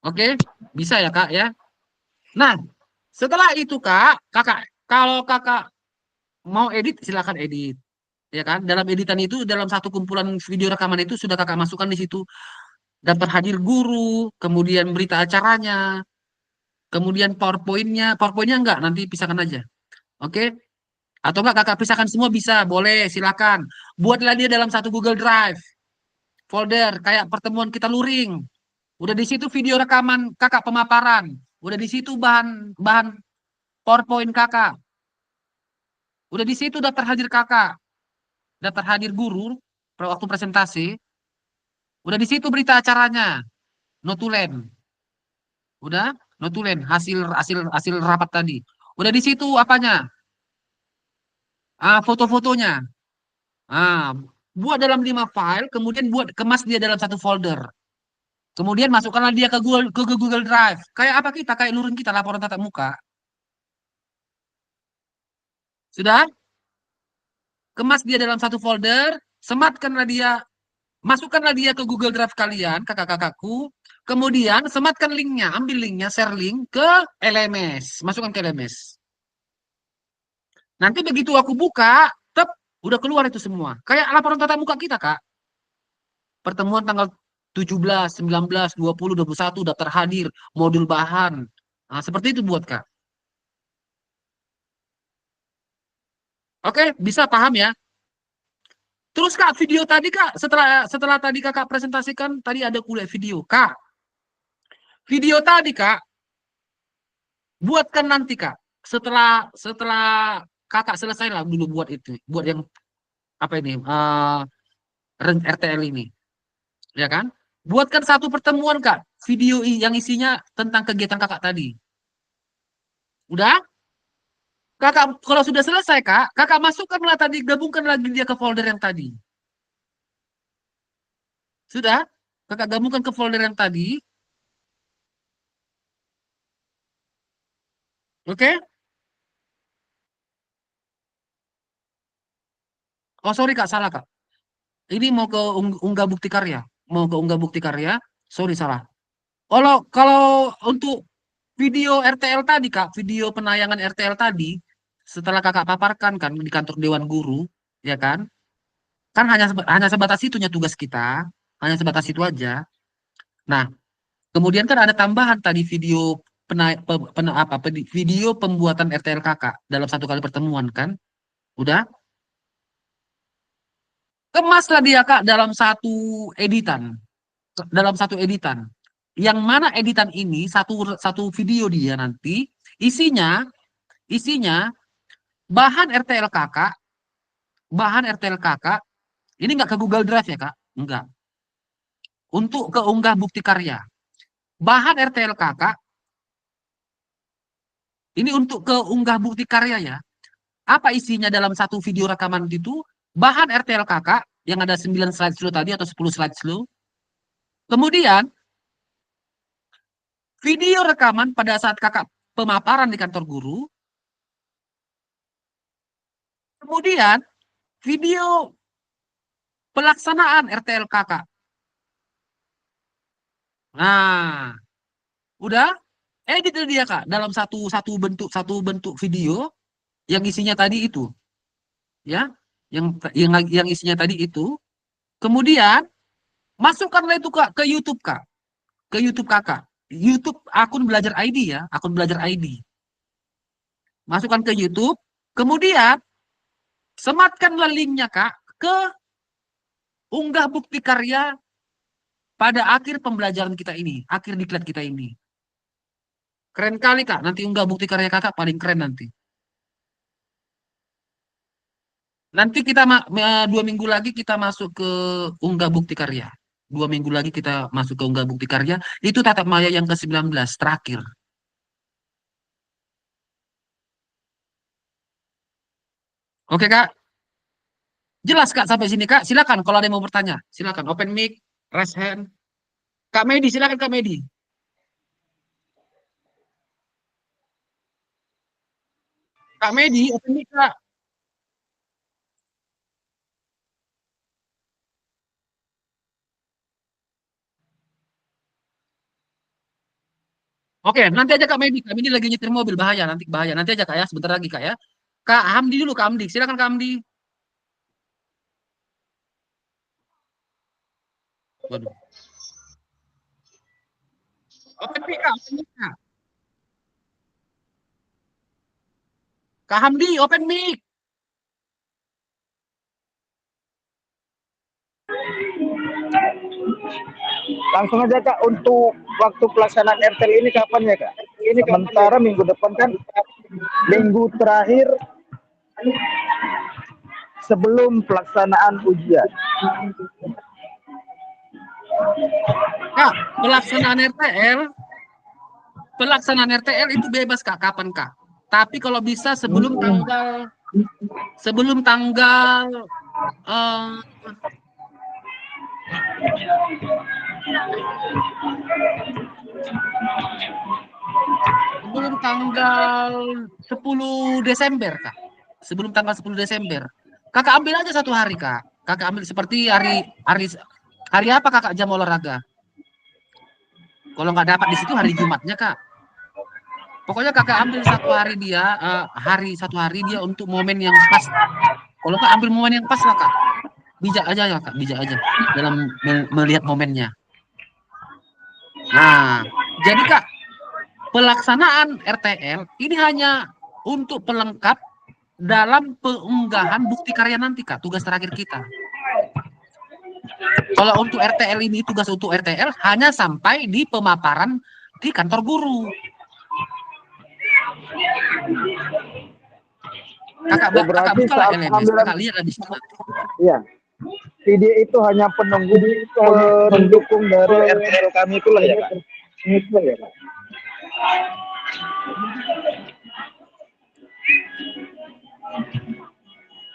Oke? Bisa ya kak ya? Nah, setelah itu kakak kalau kakak mau edit silakan edit. Ya kan? Dalam editan itu dalam satu kumpulan video rekaman itu sudah kakak masukkan di situ daftar hadir guru, kemudian berita acaranya, kemudian PowerPoint-nya enggak, nanti pisahkan aja. Oke? Atau enggak kakak pisahkan semua bisa, boleh, silakan. Buatlah dia dalam satu Google Drive, folder kayak pertemuan kita luring. Udah di situ video rekaman kakak pemaparan, udah di situ bahan bahan PowerPoint kakak. Udah di situ daftar hadir kakak, daftar hadir guru waktu presentasi. Udah di situ berita acaranya, notulen. Udah, notulen hasil hasil hasil rapat tadi. Udah di situ apanya? Foto-fotonya. Ah, buat dalam 5 file, kemudian kemas dia dalam satu folder. Kemudian masukkanlah dia ke Google Drive. Kayak apa kita? Kayak luring kita laporan tatap muka. Sudah? Kemas dia dalam satu folder, sematkanlah dia, masukkanlah dia ke Google Drive kalian, kakak-kakakku. Kemudian sematkan linknya, ambil linknya, share link ke LMS, masukkan ke LMS. Nanti begitu aku buka, udah keluar itu semua. Kayak laporan tatap muka kita, Kak. Pertemuan tanggal 17, 19, 20, 21, daftar hadir, modul bahan. Nah, seperti itu buat Kak. Oke, bisa paham ya? Terus Kak, video tadi Kak, setelah tadi Kakak presentasikan, tadi ada kuliah video. Kak, video tadi Kak, buatkan nanti Kak. Setelah Kakak selesai lah dulu buat itu, buat yang apa ini? RTL ini. Ya kan? Buatkan satu pertemuan Kak, video yang isinya tentang kegiatan Kakak tadi. Udah? Kakak kalau sudah selesai Kakak masukkanlah tadi, gabungkan lagi dia ke folder yang tadi. Sudah? Kakak gabungkan ke folder yang tadi. Oke? Oh, sorry Kak, salah Kak. Ini mau ke unggah bukti karya. Mau ke unggah bukti karya. Sorry, salah. Kalau untuk video RTL tadi Kak, video penayangan RTL tadi, setelah Kakak paparkan kan di kantor Dewan Guru, ya kan? Kan hanya sebatas itunya tugas kita, hanya sebatas itu aja. Nah, kemudian kan ada tambahan tadi video video pembuatan RTL Kakak dalam satu kali pertemuan kan? Udah? Kemaslah dia Kak dalam satu editan. Dalam satu editan. Yang mana editan ini satu video dia nanti isinya bahan RTL Kakak ini nggak ke Google Drive ya Kak? Enggak. Untuk keunggah bukti karya. Bahan RTL Kakak ini untuk keunggah bukti karya ya. Apa isinya dalam satu video rekaman itu? Bahan RTL Kakak yang ada 9 slide slow tadi atau 10 slide slow. Kemudian video rekaman pada saat Kakak pemaparan di kantor guru. Kemudian video pelaksanaan RTL Kakak. Nah, udah edit dia Kak dalam satu bentuk video yang isinya tadi itu. Ya, yang isinya tadi itu. Kemudian masukkanlah itu Kak ke YouTube Kak. Ke YouTube Kakak. YouTube akun belajar ID ya, akun belajar ID. Masukkan ke YouTube, kemudian sematkanlah linknya Kak ke unggah bukti karya pada akhir pembelajaran kita ini, akhir diklat kita ini. Keren kali Kak, nanti unggah bukti karya Kakak paling keren nanti. Nanti kita 2 minggu lagi kita masuk ke unggah bukti karya. 2 minggu lagi kita masuk ke unggah bukti karya. Itu tatap maya yang ke-19 terakhir. Oke Kak. Jelas Kak sampai sini Kak. Silakan kalau ada yang mau bertanya. Silakan open mic, raise hand. Kak Medi, silakan Kak Medi. Kak Medi, open mic Kak. Oke, nanti aja Kak Medi. Kak Medi lagi nyetir mobil, bahaya nanti bahaya. Nanti aja Kak ya, sebentar lagi Kak ya. Kak Hamdi dulu Kak Hamdi. Silakan Kak Hamdi. Waduh. Open mic Kak, open mic Kak. Kak Hamdi, open mic. Langsung aja Kak, untuk waktu pelaksanaan RTL ini kapan ya Kak? Ini sementara minggu depan kan minggu terakhir sebelum pelaksanaan ujian. Kak, pelaksanaan RTL itu bebas Kak, kapan Kak? Tapi kalau bisa sebelum tanggal sebelum tanggal 10 Desember Kak. Sebelum tanggal 10 Desember. Kakak ambil aja 1 hari Kak. Kakak ambil seperti hari apa Kakak jam olahraga? Kalau nggak dapat di situ hari Jumatnya Kak. Pokoknya Kakak ambil 1 hari dia, 1 hari dia untuk momen yang pas. Kalau Kak ambil momen yang pas lah Kak. Bijak aja ya Kak, bijak aja dalam melihat momennya. Nah, jadi Kak, pelaksanaan RTL ini hanya untuk pelengkap dalam pengunggahan bukti karya nanti Kak, tugas terakhir kita. Kalau untuk RTL ini, tugas untuk RTL hanya sampai di pemaparan di kantor guru. Kakak buka lah LMS, Kakak lihat di situ. Iya. Video itu hanya pendukung dari RTL kami itulah ya Kak. Itu ya Kak.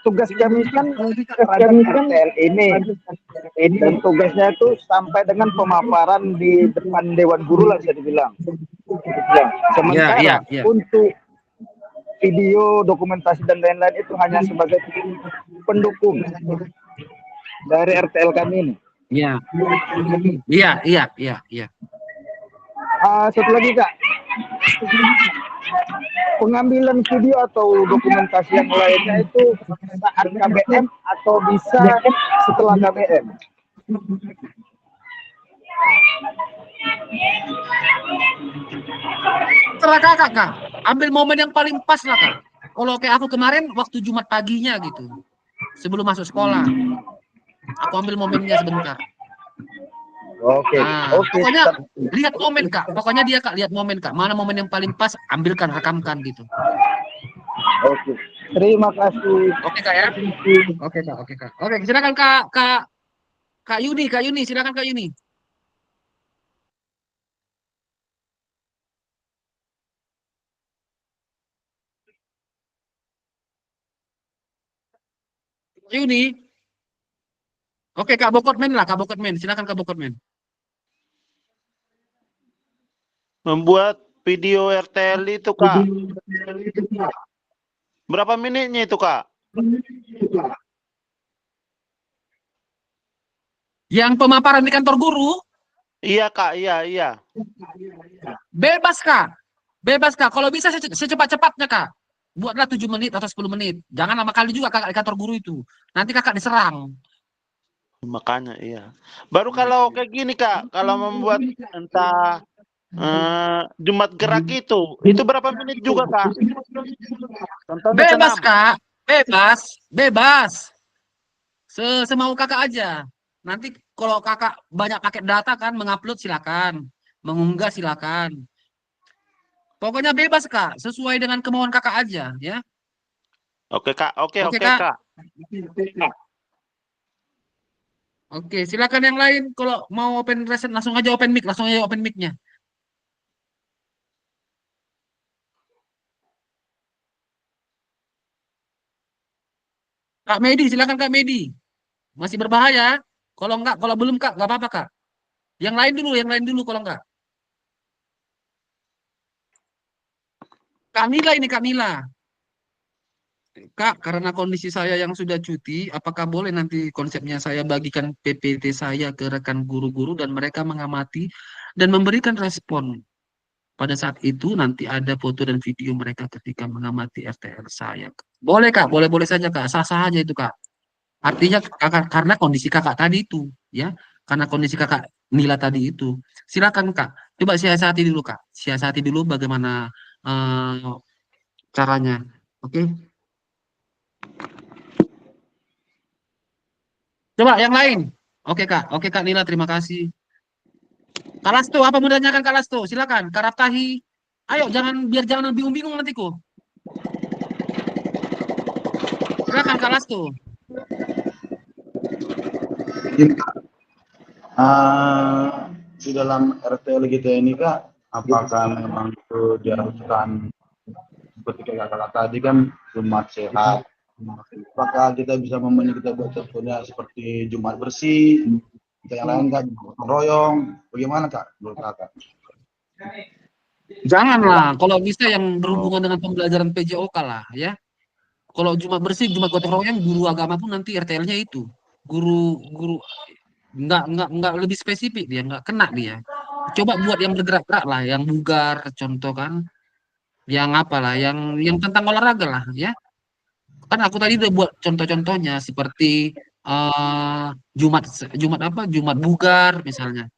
Tugas kami kan RTL ini dan tugasnya itu sampai dengan pemaparan di depan Dewan Guru lah bisa dibilang. Sementara untuk video, dokumentasi dan lain-lain itu hanya sebagai pendukung dari RTL kami ini. Iya. Satu lagi Kak, pengambilan video atau dokumentasi yang lainnya itu saat KBM atau bisa setelah KBM? Setelah Kakak Kak, ambil momen yang paling pas lah Kak. Kalau kayak aku kemarin waktu Jumat paginya gitu, sebelum masuk sekolah, aku ambil momennya sebentar. Oke. Pokoknya lihat momen Kak. Pokoknya dia Kak lihat momen Kak. Mana momen yang paling pas, ambilkan, rekamkan gitu. Oke. Terima kasih. Oke Kak ya. Oke Kak. Oke, silakan Kak Yuni, silakan Kak Yuni. Yuni. Oke Kak Bokotmen lah, Kak Bokotmen. Silakan Kak Bokotmen. Membuat video RTL itu Kak. Berapa menitnya itu Kak? Yang pemaparan di kantor guru? Iya Kak, iya. Bebas Kak. Kalau bisa secepat-cepatnya Kak. Buatlah 7 menit atau 10 menit. Jangan lama kali juga Kakak di kantor guru itu. Nanti Kakak diserang. Makanya iya. Baru kalau kayak gini Kak, kalau membuat entah Jumat Gerak itu berapa menit juga Kak? Contohnya Bebas senam. Kak, bebas. Semau Kakak aja. Nanti kalau kakak banyak paket data kan, mengupload silakan, mengunggah silakan. Pokoknya bebas kak, sesuai dengan kemauan kakak aja ya. Oke kak, oke Oke oke kak. kak. Oke, silakan yang lain. Kalau mau open reset langsung aja open mic, langsung aja open mic-nya. Kak Medi, silakan Kak Medi. Masih berbahaya. Kalau enggak, kalau belum Kak, enggak apa-apa Kak. Yang lain dulu kalau enggak. Kak Mila ini Kak Mila. Kak, karena kondisi saya yang sudah cuti, apakah boleh nanti konsepnya saya bagikan PPT saya ke rekan guru-guru dan mereka mengamati dan memberikan respon. Pada saat itu nanti ada foto dan video mereka ketika mengamati RTL saya. Boleh Kak, boleh-boleh saja Kak, sah-sah aja itu Kak. Artinya kakak, karena kondisi kakak tadi itu, ya, karena kondisi kakak Nila tadi itu. Silakan Kak, coba siasati dulu Kak, siasati dulu bagaimana caranya. Oke, coba yang lain. Oke Kak Nila, terima kasih. Kak Lasto, apa mau ditanyakan Kak Lasto? Silakan, Kak Raftahi. Ayo, biar jangan bingung-bingung nantiku. Silakan Kak Lasto. Mungkin di dalam RTL kita ini Kak, apakah memang itu diharuskan seperti kayak kakak tadi kan Jumat sehat, apakah kita bisa memenuhi kita buat contohnya seperti Jumat bersih, kita yang lain kan gotong royong, bagaimana Kak menurut Kakak? Janganlah, kalau bisa yang berhubungan dengan pembelajaran PJOK lah, ya. Kalau Jumat bersih, Jumat gotong royong, guru agama pun nanti RTL-nya itu. Guru nggak lebih spesifik dia, nggak kena dia. Coba buat yang bergerak-gerak lah, yang bugar, contoh kan, yang apalah, yang tentang olahraga lah, ya. Kan aku tadi udah buat contoh-contohnya seperti Jumat Jumat apa? Jumat bugar misalnya.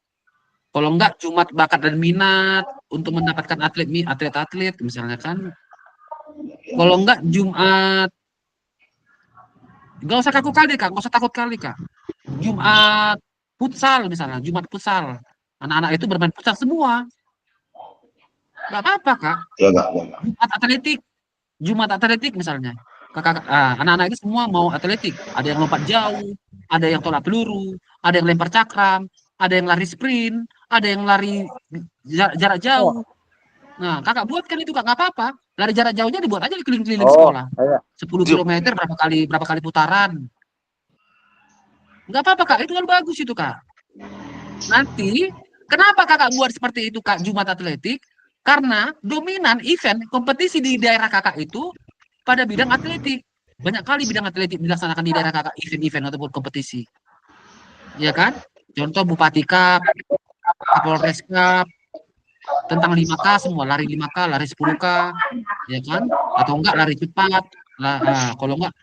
Kalau enggak Jumat bakat dan minat untuk mendapatkan atlet-atlet misalnya kan. Kalau enggak Jumat, nggak usah takut kali Kak, nggak usah takut kali Kak. Jumat futsal misalnya, Jumat futsal. Anak-anak itu bermain futsal semua. Nggak apa-apa Kak. Ya Kak, ya Kak. Jumat atletik misalnya. Kakak, anak-anak itu semua mau atletik. Ada yang lompat jauh, ada yang tolak peluru, ada yang lempar cakram, ada yang lari sprint, ada yang lari jarak jauh. Nah, kakak buat kan itu Kak, nggak apa-apa. Lari jarak jauhnya dibuat aja di keliling-keliling sekolah. 10 km berapa kali putaran. Nggak apa-apa Kak, itu kan bagus itu Kak. Nanti, kenapa kakak buat seperti itu Kak, Jumat atletik? Karena dominan event kompetisi di daerah kakak itu pada bidang atletik. Banyak kali bidang atletik dilaksanakan di daerah kakak, event-event ataupun kompetisi. Ya kan? Contoh Bupati Cup, Kapolres Cup, tentang 5K semua, lari 5K, lari 10K, ya kan? Atau enggak lari cepat. Kalau enggak,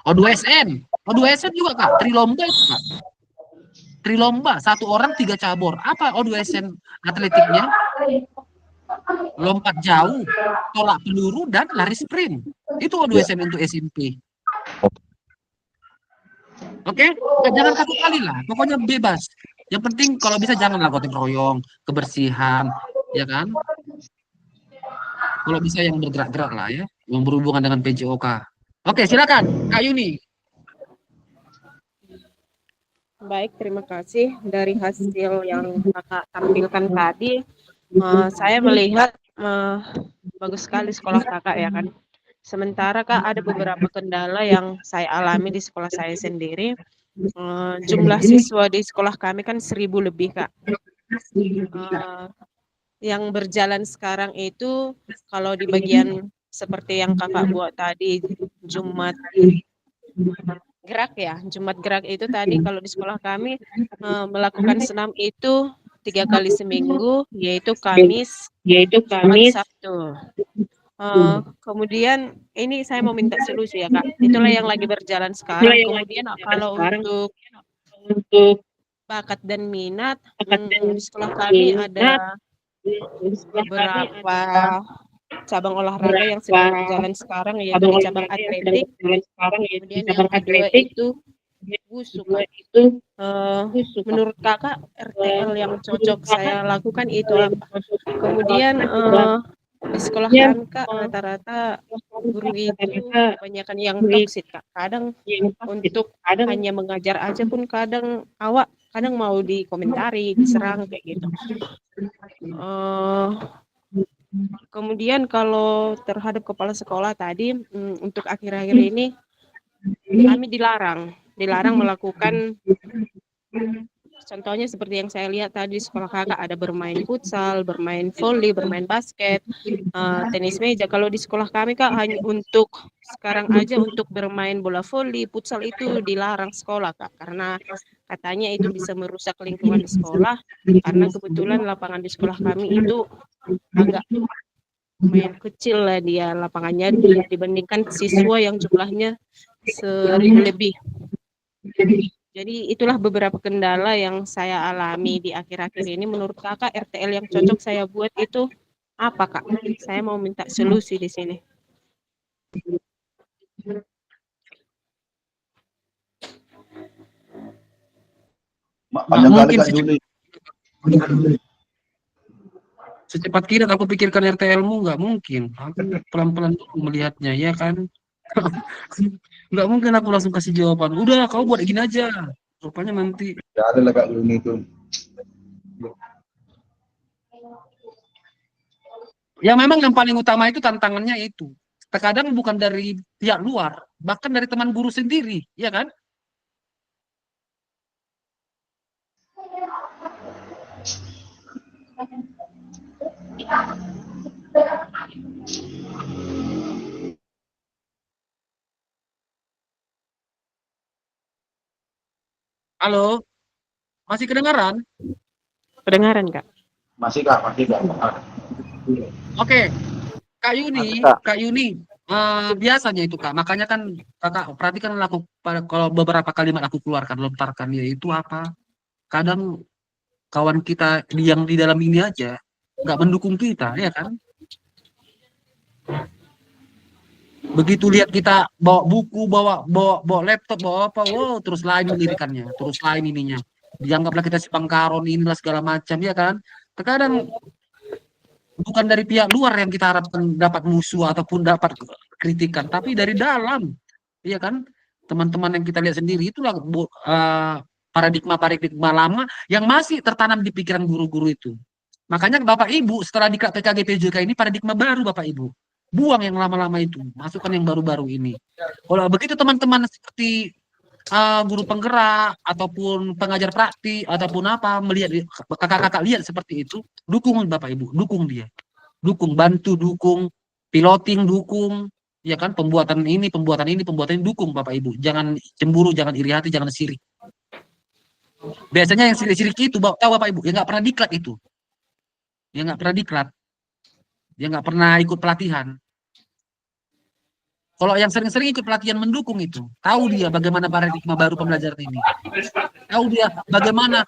O2SN. O2SN juga Kak, trilomba itu Kak. Trilomba, satu orang 3 cabur. Apa O2SN atletiknya? Lompat jauh, tolak peluru, dan lari sprint. Itu O2SN untuk SMP. Oke? Jangan satu kali lah. Pokoknya bebas. Yang penting kalau bisa janganlah gotong royong, kebersihan, ya kan? Kalau bisa yang bergerak-gerak lah ya, yang berhubungan dengan PJOK. Oke, silakan Kak Yuni. Baik, terima kasih. Dari hasil yang Kakak tampilkan tadi, saya melihat bagus sekali sekolah Kakak ya kan. Sementara Kak ada beberapa kendala yang saya alami di sekolah saya sendiri. Jumlah siswa di sekolah kami kan 1000 lebih Kak. Yang berjalan sekarang itu kalau di bagian seperti yang Kakak buat tadi, Jumat gerak ya, Jumat gerak itu tadi kalau di sekolah kami melakukan senam itu 3 kali seminggu, yaitu Kamis, Jumat, Sabtu. Kemudian ini saya mau minta solusi ya Kak. Itulah yang lagi berjalan sekarang. Kemudian kalau untuk bakat dan minat di sekolah kami ada beberapa cabang olahraga yang sedang berjalan sekarang, yaitu di cabang atletik. Kemudian yang kedua itu busuk, Kak. Menurut Kakak RTL yang cocok saya lakukan itu apa? Kemudian, di sekolah kami, Kak, rata-rata guru itu kebanyakan yang toksik, Kak. Kadang untuk hanya mengajar aja pun kadang mau dikomentari, diserang kayak gitu. Kemudian kalau terhadap kepala sekolah tadi, untuk akhir-akhir ini kami dilarang melakukan contohnya seperti yang saya lihat tadi di sekolah Kakak ada bermain futsal, bermain voli, bermain basket, tenis meja. Kalau di sekolah kami, Kak, hanya untuk sekarang aja untuk bermain bola voli, futsal itu dilarang sekolah, Kak, karena katanya itu bisa merusak lingkungan di sekolah, karena kebetulan lapangan di sekolah kami itu agak lumayan kecil lah dia lapangannya dibandingkan siswa yang jumlahnya 1.000 lebih. Jadi itulah beberapa kendala yang saya alami di akhir-akhir ini. Menurut Kakak RTL yang cocok saya buat itu apa, Kak? Saya mau minta solusi di sini. Panjang kali Kak Juli. Secepat kilat aku pikirkan RTL-mu, nggak mungkin. Aku pelan-pelan dulu melihatnya, ya kan? Nggak mungkin aku langsung kasih jawaban. Udah, kau buat gini aja. Rupanya nanti. Ya ada lah Kak Juli itu. Ya memang yang paling utama itu tantangannya itu. Terkadang bukan dari pihak luar, bahkan dari teman guru sendiri, ya kan? Halo, masih kedengaran? Kedengaran, Kak? Masih Kak. Oke, Kak Yuni, biasanya itu Kak, makanya kan Kakak perhatikan aku kalau beberapa kalimat aku keluarkan, lontarkan, yaitu apa? Kadang kawan kita yang di dalam ini aja nggak mendukung kita, ya kan? Begitu lihat kita bawa buku, bawa laptop, bawa apa, wow, terus lain lirikannya, terus lain ininya. Dianggaplah kita si pangkaron inilah segala macam, ya kan? Terkadang bukan dari pihak luar yang kita harapkan dapat musuh ataupun dapat kritikan, tapi dari dalam, iya kan? Teman-teman yang kita lihat sendiri itulah paradigma lama yang masih tertanam di pikiran guru-guru itu. Makanya Bapak Ibu setelah di PKG PJK ini paradigma baru Bapak Ibu. Buang yang lama-lama itu, masukkan yang baru-baru ini. Kalau begitu teman-teman seperti guru penggerak ataupun pengajar praktik ataupun apa melihat kakak-kakak lihat seperti itu, dukung Bapak Ibu, dukung dia. Bantu dukung, piloting dukung, ya kan, pembuatan ini, dukung Bapak Ibu. Jangan cemburu, jangan iri hati, jangan sirik. Biasanya yang sirik-sirik itu tahu Bapak Ibu, ya nggak pernah diklat itu. Dia nggak pernah diklat. Dia nggak pernah ikut pelatihan. Kalau yang sering-sering ikut pelatihan mendukung itu, tahu dia bagaimana paradigma baru pembelajaran ini. Tahu dia bagaimana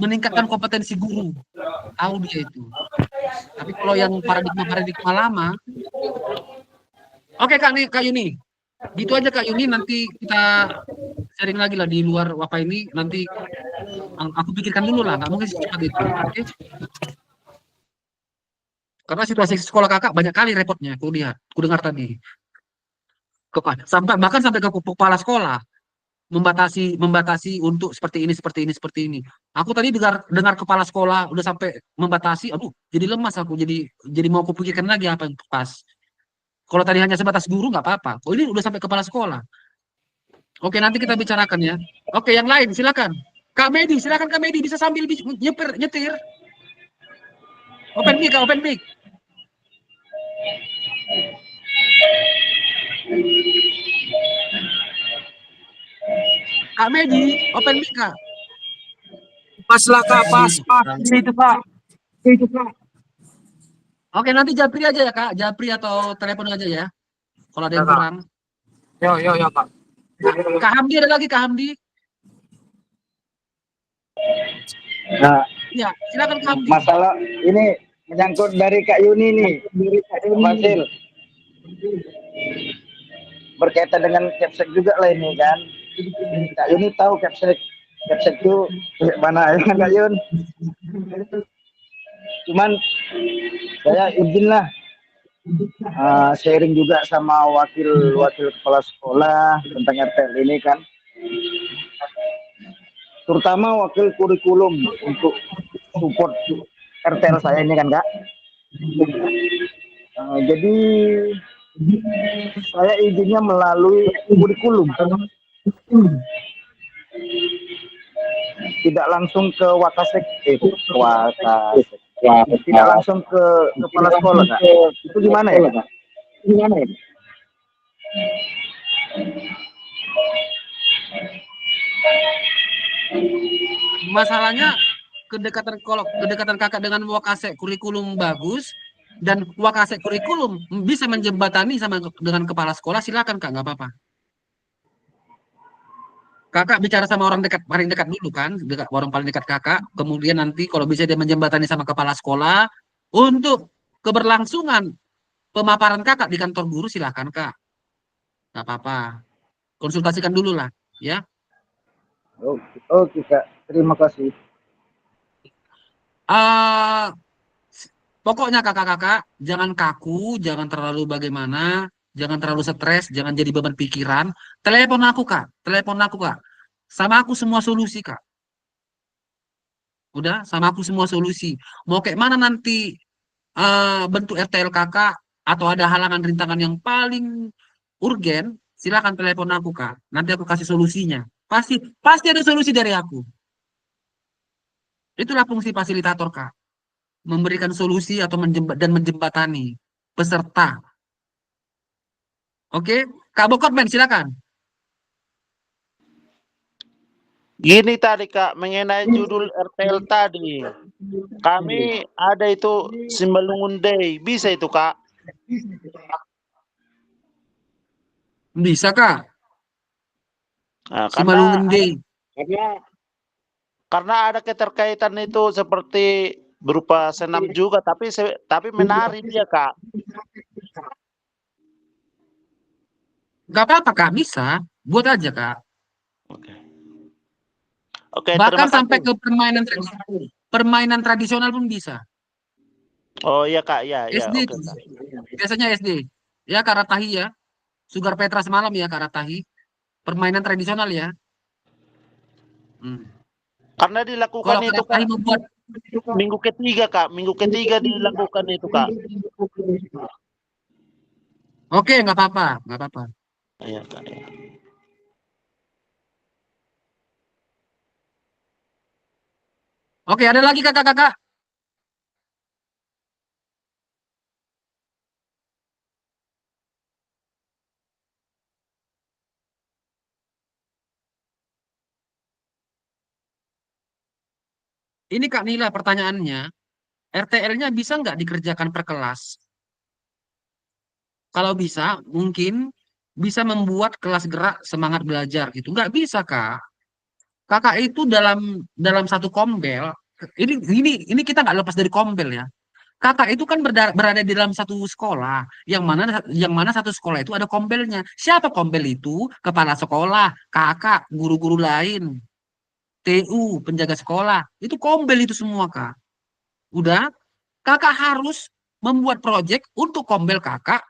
meningkatkan kompetensi guru. Tahu dia itu. Tapi kalau yang paradigma lama, oke Kak Yuni, gitu aja Kak Yuni, nanti kita sharing lagi lah di luar apa ini, nanti aku pikirkan dulu lah, nggak mungkin secepat itu, oke? Karena situasi sekolah kakak banyak kali repotnya, aku dengar tadi. Bahkan sampai ke kepala sekolah membatasi untuk seperti ini. Aku tadi dengar kepala sekolah udah sampai membatasi, aduh, jadi lemas aku, jadi mau aku pikirkan lagi apa yang pas. Kalau tadi hanya sebatas guru nggak apa-apa. Oh ini udah sampai kepala sekolah. Oke, nanti kita bicarakan ya. Oke, yang lain silakan. Kak Medi, silakan Kak Medi, bisa sambil nyetir. Open mic. Kak Medi, open mic Kak. Pas lah Kak, pas itu Kak. Oke, nanti japri aja ya Kak, japri atau telepon aja ya. Kalau ada yang kurang. Yo Kak. Kak Hamdi ada lagi Kak Hamdi. Nah, ya silakan Kak Hamdi. Masalah ini menyangkut dari Kak Yuni nih, Fasil. Berkaitan dengan capsek juga lah ini kan. Kak Yuni tahu Capsek itu mana ya Kak Yun? Cuman saya izin lah sharing juga sama wakil kepala sekolah tentang RTL ini kan, terutama wakil kurikulum untuk support RTL saya ini kan Kak. Jadi saya izinnya melalui kurikulum, tidak langsung ke Wakasek, tidak langsung ke kepala sekolah Kak. Itu gimana ya Kak? Masalahnya kedekatan kakak dengan Wakasek kurikulum bagus, dan Wakasek kurikulum bisa menjembatani sama dengan kepala sekolah, silakan Kak, nggak apa-apa. Kakak bicara sama orang dekat, paling dekat dulu kan, orang paling dekat kakak, kemudian nanti kalau bisa dia menjembatani sama kepala sekolah untuk keberlangsungan pemaparan kakak di kantor guru, silakan Kak, nggak apa-apa. Konsultasikan dulu lah, ya. Oke Kak, terima kasih. Pokoknya kakak-kakak jangan kaku, jangan terlalu bagaimana, jangan terlalu stres, jangan jadi beban pikiran. Telepon aku Kak, sama aku semua solusi Kak. Udah, sama aku semua solusi. Mau kayak mana nanti bentuk RTL kakak, atau ada halangan rintangan yang paling urgen, silakan telepon aku Kak. Nanti aku kasih solusinya. Pasti ada solusi dari aku. Itulah fungsi fasilitator Kak. Memberikan solusi atau menjembatani peserta. Oke, Kak Bokotman silakan. Gini tadi Kak, mengenai judul RTL tadi. Kami ada itu Simalungun Day, bisa itu Kak? Bisa Kak. Nah, Simalungun Day. Karena ada keterkaitan itu seperti berupa senam juga, tapi menari dia Kak. Gak apa-apa Kak, bisa. Buat aja Kak. Oke, Bahkan terima sampai kasih. ke permainan tradisional pun bisa. Oh iya Kak, ya, SD oke itu. Kak. Biasanya SD. Ya Kak Ratahi ya. Sugar Petra semalam ya Kak Ratahi. Permainan tradisional ya. Karena dilakukan Kalau itu Kak Ratahi Kak, membuat minggu ketiga Kak, minggu ketiga dilakukan itu Kak. Oke, nggak apa-apa, nggak apa-apa. Iya Kak. Ya. Oke, ada lagi kakak-kakak? Ini Kak Nila pertanyaannya, RTL-nya bisa nggak dikerjakan per kelas? Kalau bisa, mungkin bisa membuat kelas gerak semangat belajar gitu. Nggak bisa Kak. Kakak itu dalam satu kombel. Ini kita nggak lepas dari kombel ya. Kakak itu kan berada di dalam satu sekolah, yang mana satu sekolah itu ada kombelnya. Siapa kombel itu? Kepala sekolah, kakak, guru-guru lain, TU, penjaga sekolah. Itu kombel itu semua Kak. Udah, kakak harus membuat proyek untuk kombel kakak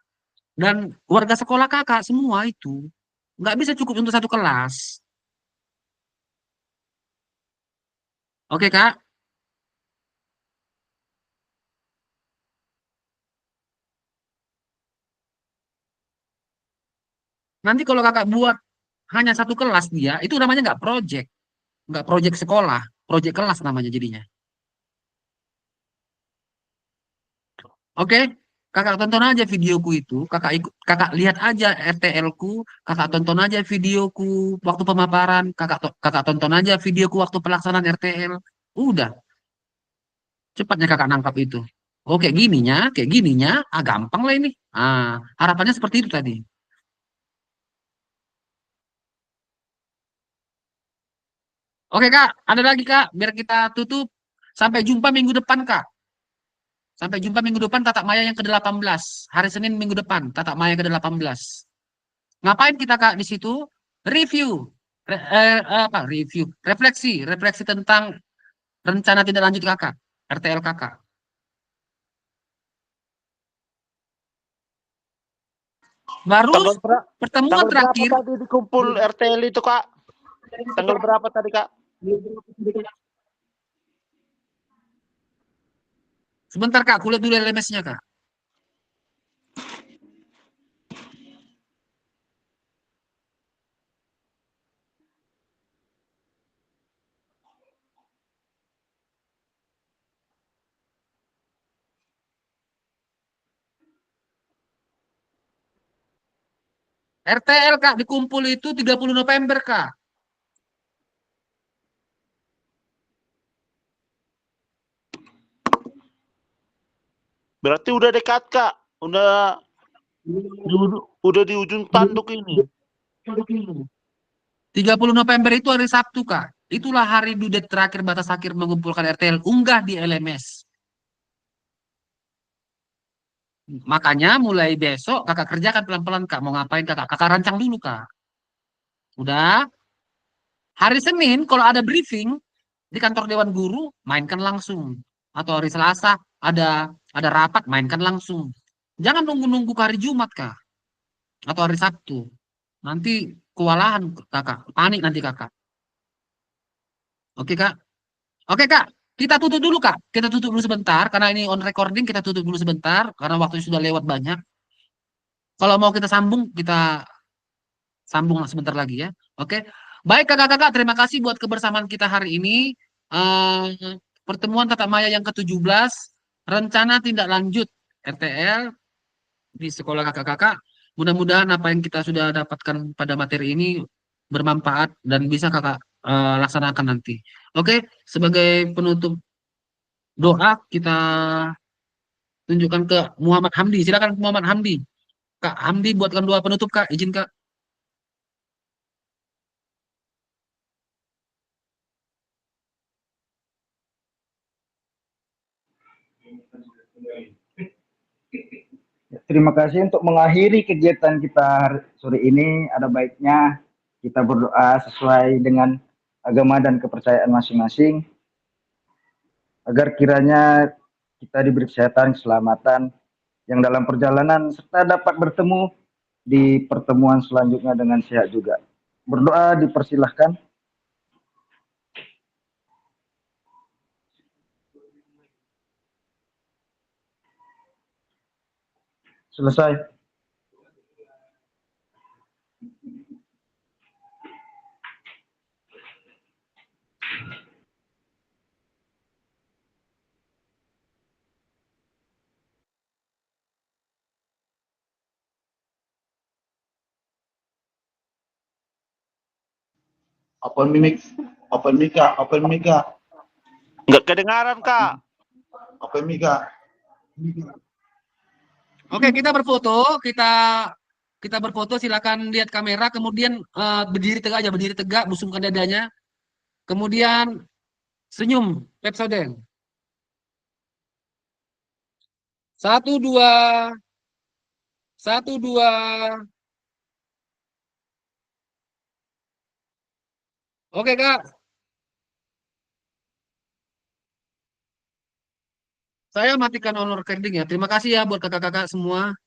dan warga sekolah kakak semua itu. Nggak bisa cukup untuk satu kelas. Oke Kak? Nanti kalau kakak buat hanya satu kelas dia, itu namanya nggak proyek sekolah, proyek kelas namanya jadinya. Oke, kakak tonton aja videoku itu, kakak lihat aja RTL-ku, kakak tonton aja videoku waktu pemaparan, kakak tonton aja videoku waktu pelaksanaan RTL. Udah, cepatnya kakak nangkap itu. Oh, kayak gininya, gampang lah ini. Harapannya seperti itu tadi. Oke Kak, ada lagi Kak, biar kita tutup. Sampai jumpa minggu depan Kak. Sampai jumpa minggu depan Tatak Maya yang ke-18. Hari Senin minggu depan, Tatak Maya ke-18. Ngapain kita Kak di situ? Review Review, refleksi tentang rencana tindak lanjut kakak, RTL kakak. Baru pertemuan tanggal berapa terakhir. tadi dikumpul RTL itu kak? Tanggal berapa tadi kak? Sebentar kak, kulihat dulu LMS-nya kak. RTL kak dikumpul itu 30 November kak. Berarti udah dekat kak, udah di ujung tanduk ini. 30 November itu hari Sabtu kak. Itulah hari due date terakhir batas akhir mengumpulkan RTL. Unggah di LMS. Makanya mulai besok kakak kerjakan pelan-pelan kak. Mau ngapain kakak? Kakak rancang dulu kak. Udah. Hari Senin kalau ada briefing di kantor Dewan Guru, mainkan langsung. Atau hari Selasa ada rapat, mainkan langsung. Jangan nunggu-nunggu ke hari Jumat kak. Atau hari Sabtu. Nanti kewalahan kakak. Panik nanti kakak. Oke kak? Oke kak, kita tutup dulu kak. Kita tutup dulu sebentar karena ini on recording. Kita tutup dulu sebentar karena waktunya sudah lewat banyak. Kalau mau kita sambung, kita sambung sebentar lagi ya. Oke. Baik kakak-kakak, terima kasih buat kebersamaan kita hari ini. Pertemuan tatap maya yang ke-17, rencana tindak lanjut RTL di sekolah kakak-kakak. Mudah-mudahan apa yang kita sudah dapatkan pada materi ini bermanfaat dan bisa kakak laksanakan nanti. Oke, sebagai penutup doa kita tunjukkan ke Muhammad Hamdi. Silakan Muhammad Hamdi. Kak Hamdi buatkan doa penutup kak. Izin kak. Terima kasih untuk mengakhiri kegiatan kita sore ini. Ada baiknya kita berdoa sesuai dengan agama dan kepercayaan masing-masing, agar kiranya kita diberi kesehatan, keselamatan yang dalam perjalanan, serta dapat bertemu di pertemuan selanjutnya dengan sehat juga. Berdoa dipersilahkan. Selesai. Open mic, open mic kak, open mic kak, Nggak kedengaran kak. open mic kak. Oke, kita berfoto, kita berfoto, silakan lihat kamera, kemudian berdiri tegak aja, berdiri tegak, busungkan dadanya, kemudian senyum, Pepsodent. 1, 2, 1, 2. Oke kak. Saya matikan honor recording ya. Terima kasih ya buat kakak-kakak semua.